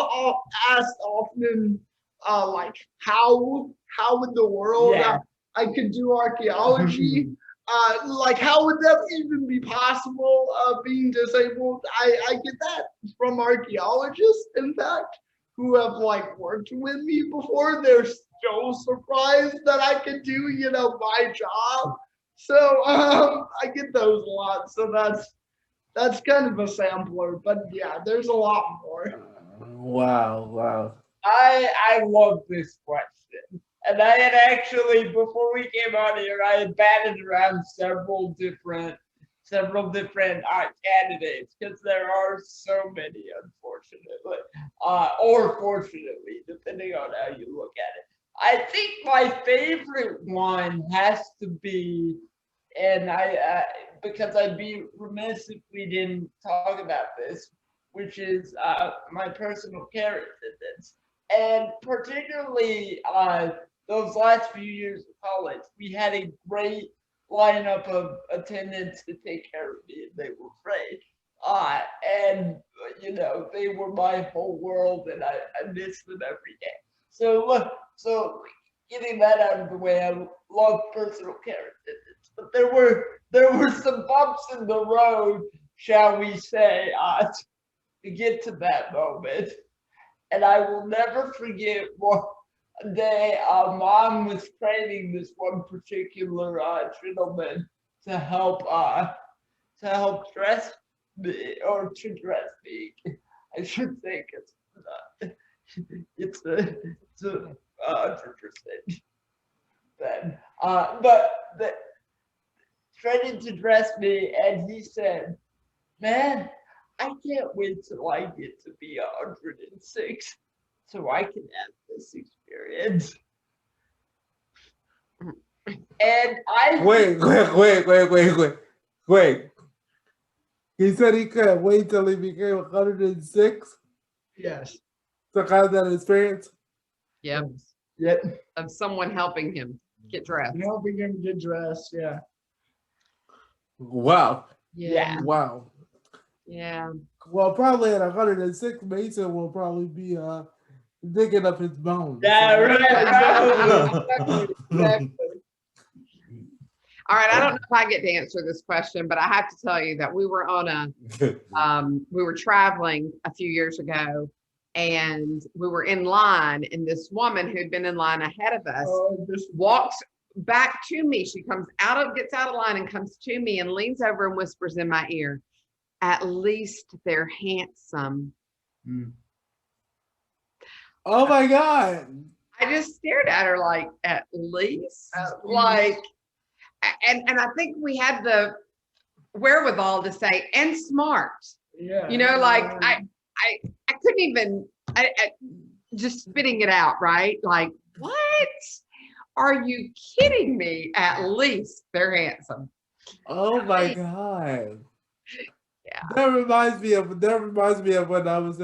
asked often, like how in the world I could do archaeology. Like how would that even be possible? Being disabled, I get that from archaeologists, in fact. who have like worked with me before, they're so surprised that I can do, my job. So I get those a lot. So that's kind of a sampler, but yeah, there's a lot more. Wow. I love this question. And I had actually, before we came on here, I had batted around several different candidates, because there are so many, unfortunately, or fortunately, depending on how you look at it. I think my favorite one has to be, and because I'd be remiss if we didn't talk about this, which is my personal care attendance. And particularly those last few years of college, we had a great lineup of attendants to take care of me, and they were great. And they were my whole world, and I miss them every day. So getting that out of the way, I love personal care attendants. But there were some bumps in the road, shall we say, to get to that moment. And I will never forget one day, Mom was training this one particular gentleman to help dress me, or to dress me, I should say, because it's a 100% then. But training to dress me, and he said, "Man, I can't wait till I get to be 106 so I can have this experience." And I Wait. He said he couldn't wait till he became 106 Yes. to have that experience. Yep. Yep. Of someone helping him get dressed. Helping him get dressed. Yeah. Wow. Yeah. Wow. Yeah. Well, probably at 106, Mason will probably be digging up his bones. Yeah, right. Exactly. All right. I don't know if I get to answer this question, but I have to tell you that we were on we were traveling a few years ago, and we were in line, and this woman who'd been in line ahead of us walks back to me. She gets out of line and comes to me and leans over and whispers in my ear, "At least they're handsome." Oh my God. I just stared at her like, "At least?" Like, and I think we had the wherewithal to say, "and smart." Yeah. Like I couldn't even, just spitting it out, right? Like, what? Are you kidding me? At least they're handsome. Oh my God. Yeah. That reminds me of when I was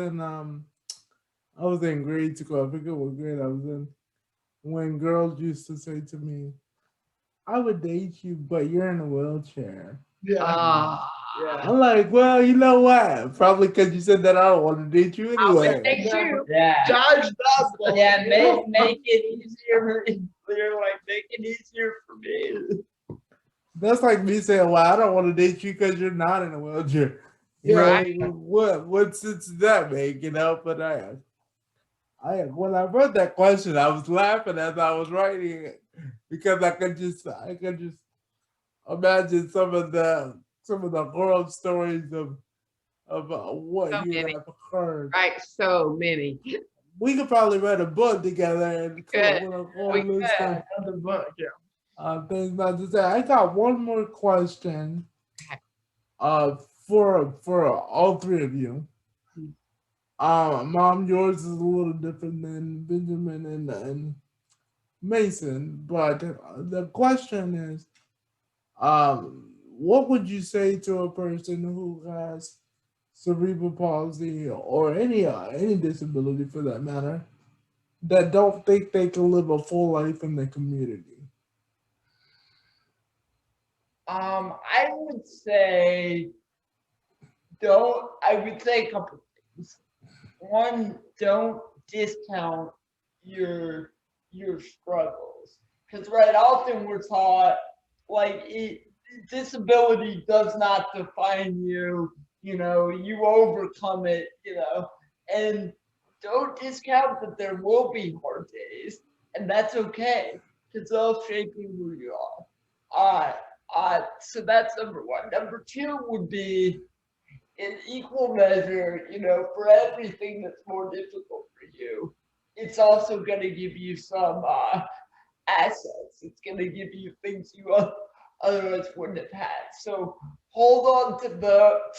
in grade school. I forget what grade I was in. When girls used to say to me, "I would date you, but you're in a wheelchair." Yeah. I'm like, well, you know what? Probably because you said that I don't want to date you I would anyway. date you. Yeah. Judge that. Yeah, make it easier. They're like, make it easier for me. That's like me saying, well, I don't want to date you because you're not in a wheelchair. You Right. know, what sense does that make? But when I read that question, I was laughing as I was writing it, because I could just imagine some of the girl stories of what So you many. have heard. Right. So many. We could probably write a book together and come up with a whole We list of Another book. Yeah. things not to say. I got one more question for all three of you. Mom, yours is a little different than Benjamin and Mason, but the question is, what would you say to a person who has cerebral palsy or any disability for that matter, that don't think they can live a full life in the community? I would say a couple things. One, don't discount your struggles, because often we're taught like disability does not define you. You overcome it. And don't discount that there will be hard days, and that's okay, because they'll shape you who you are. So that's number one. Number two would be in equal measure, for everything that's more difficult for you, it's also going to give you some assets. It's going to give you things you otherwise wouldn't have had. So hold on to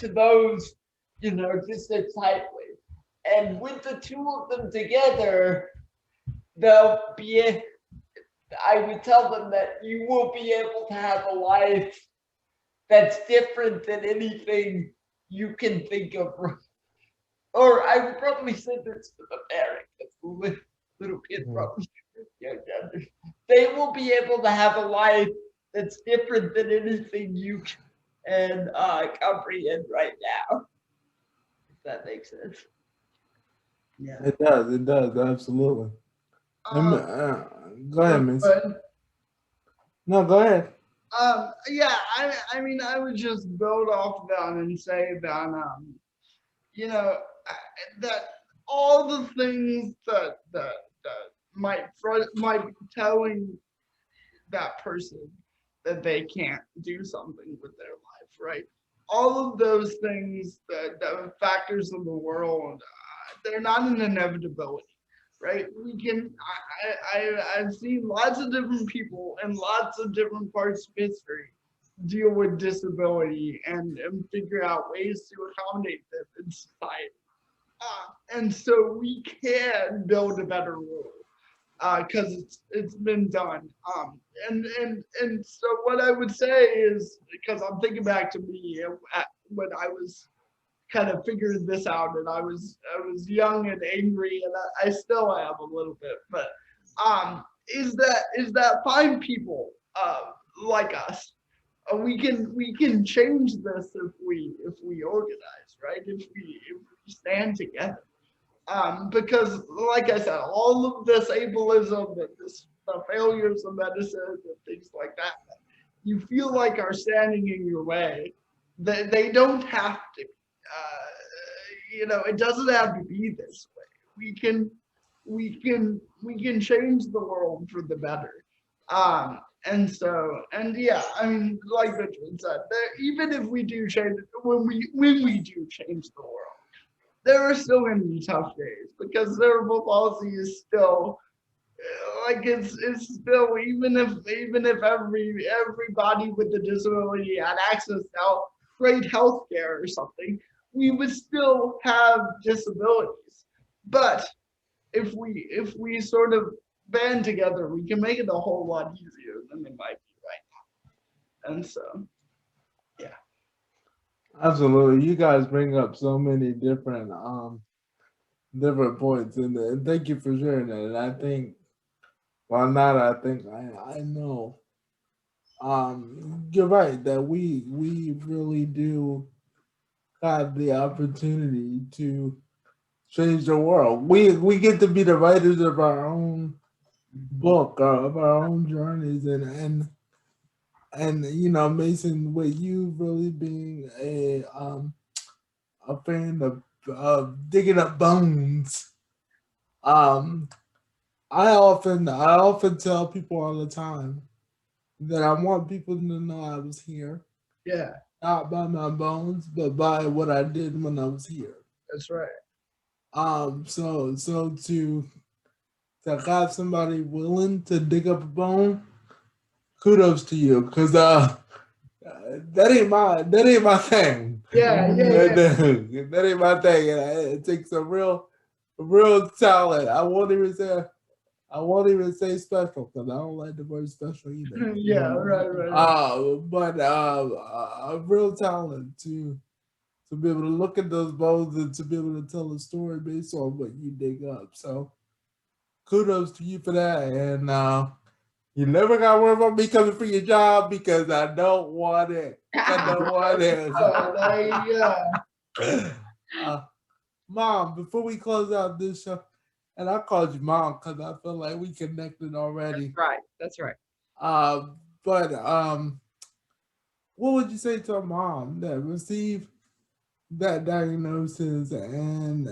those, just as tightly. And with the two of them together, I would tell them that you will be able to have a life that's different than anything you can think of. Or I would probably say this to the parent, because the little kid probably they will be able to have a life that's different than anything you can comprehend right now. If that makes sense. Yeah, it does, absolutely. Go ahead, Miss. No, go ahead. Yeah, I mean, I would just build off that and say that, that all the things that might be telling that person that they can't do something with their life, right? All of those things, the factors of the world, they're not an inevitability. Right, I've seen lots of different people in lots of different parts of history deal with disability and figure out ways to accommodate them in society. And so we can build a better world because it's been done. And so what I would say is, because I'm thinking back to me when I was kind of figured this out, and I was young and angry, and I still am a little bit, but is that find people like us, we can change this if we organize, right? If we stand together, because like I said, all of this ableism and the failures of medicine and things like that, you feel like are standing in your way. They don't have to. It doesn't have to be this way. We can change the world for the better. And yeah, I mean, like Benjamin said, even if we do change it, when we do change the world, there are still going to be tough days, because cerebral palsy is still it's still, even if everybody with the disability had access to great health care or something, we would still have disabilities. But if we sort of band together, we can make it a whole lot easier than it might be right now. And so, yeah. Absolutely. You guys bring up so many different points, and thank you for sharing that. And I think, well, not I think, I know. You're right that we really do have the opportunity to change the world. We get to be the writers of our own book, or of our own journeys, and Mason, with you really being a fan of digging up bones. I often tell people all the time that I want people to know I was here. Yeah. Not by my bones, but by what I did when I was here. That's right. So to have somebody willing to dig up a bone, kudos to you, because that ain't my thing. Yeah. That ain't my thing. It takes a real talent. I won't even say special, because I don't like the word special either. Yeah, right. But a real talent to be able to look at those bones and to be able to tell a story based on what you dig up. So kudos to you for that. And you never got to worry about me coming for your job, because I don't want it. I don't want it. Mom, before we close out this show, and I called you Mom because I feel like we connected already. That's right. But what would you say to a mom that received that diagnosis, and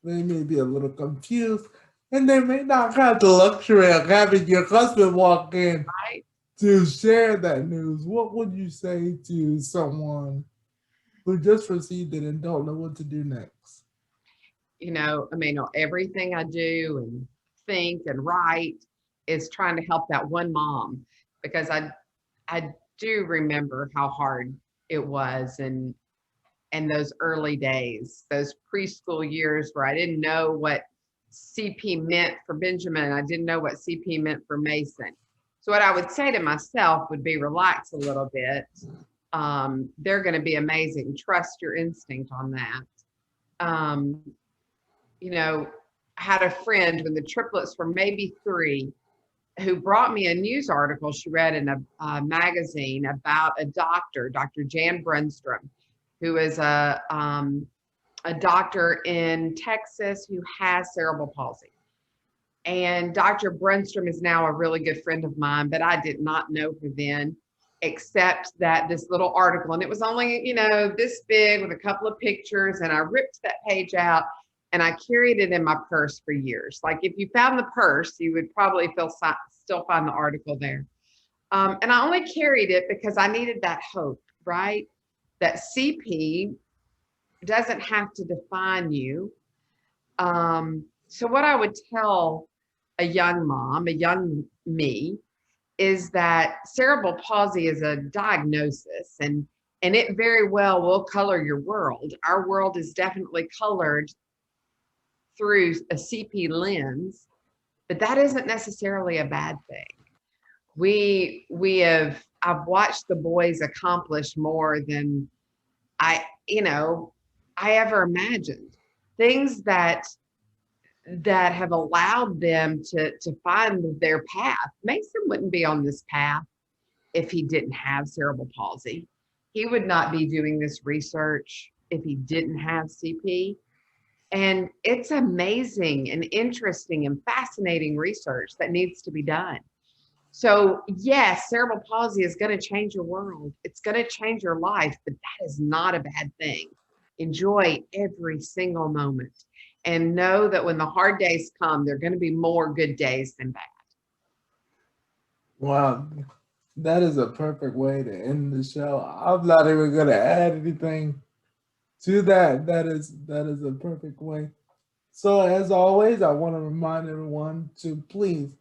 They may be a little confused, and they may not have the luxury of having your husband walk in Right. to share that news. What would you say to someone who just received it and don't know what to do next? You know, I mean, everything I do and think and write is trying to help that one mom, because I do remember how hard it was, and those early days, those preschool years where I didn't know what CP meant for Benjamin. I didn't know what CP meant for Mason. So what I would say to myself would be relax a little bit. They're going to be amazing. Trust your instinct on that. You know, I had a friend when the triplets were maybe 3 who brought me a news article she read in a magazine about a doctor, Dr. Jan Brunstrom, who is a doctor in Texas who has cerebral palsy. And Dr. Brunstrom is now a really good friend of mine, but I did not know her then, except that this little article, and it was only, you know, this big with a couple of pictures, and I ripped that page out and I carried it in my purse for years. Like if you found the purse, you would probably still find the article there. And I only carried it because I needed that hope, right? That CP doesn't have to define you. So what I would tell a young mom, a young me, is that cerebral palsy is a diagnosis, and it very well will color your world. Our world is definitely colored through a CP lens, but that isn't necessarily a bad thing. I've watched the boys accomplish more than I ever imagined. Things that have allowed them to find their path. Mason wouldn't be on this path if he didn't have cerebral palsy. He would not be doing this research if he didn't have CP. And it's amazing and interesting and fascinating research that needs to be done. So yes, cerebral palsy is going to change your world. It's going to change your life, but that is not a bad thing. Enjoy every single moment and know that when the hard days come, there are going to be more good days than bad. Wow, that is a perfect way to end the show. I'm not even going to add anything to that. That is a perfect way. So as always, I want to remind everyone to please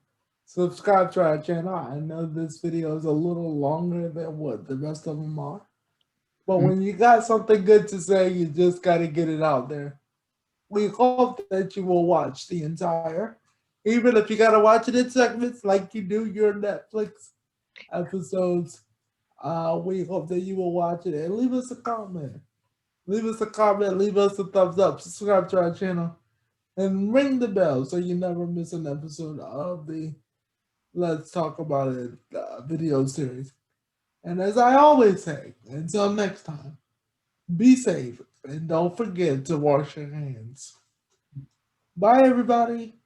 subscribe to our channel. I know this video is a little longer than what the rest of them are, but when you got something good to say, you just got to get it out there. We hope that you will watch the entire, even if you got to watch it in segments like you do your Netflix episodes. We hope that you will watch it and leave us a comment. Leave us a comment, leave us a thumbs up, subscribe to our channel, and ring the bell so you never miss an episode of the Let's Talk About It video series. And as I always say, until next time, be safe and don't forget to wash your hands. Bye, everybody.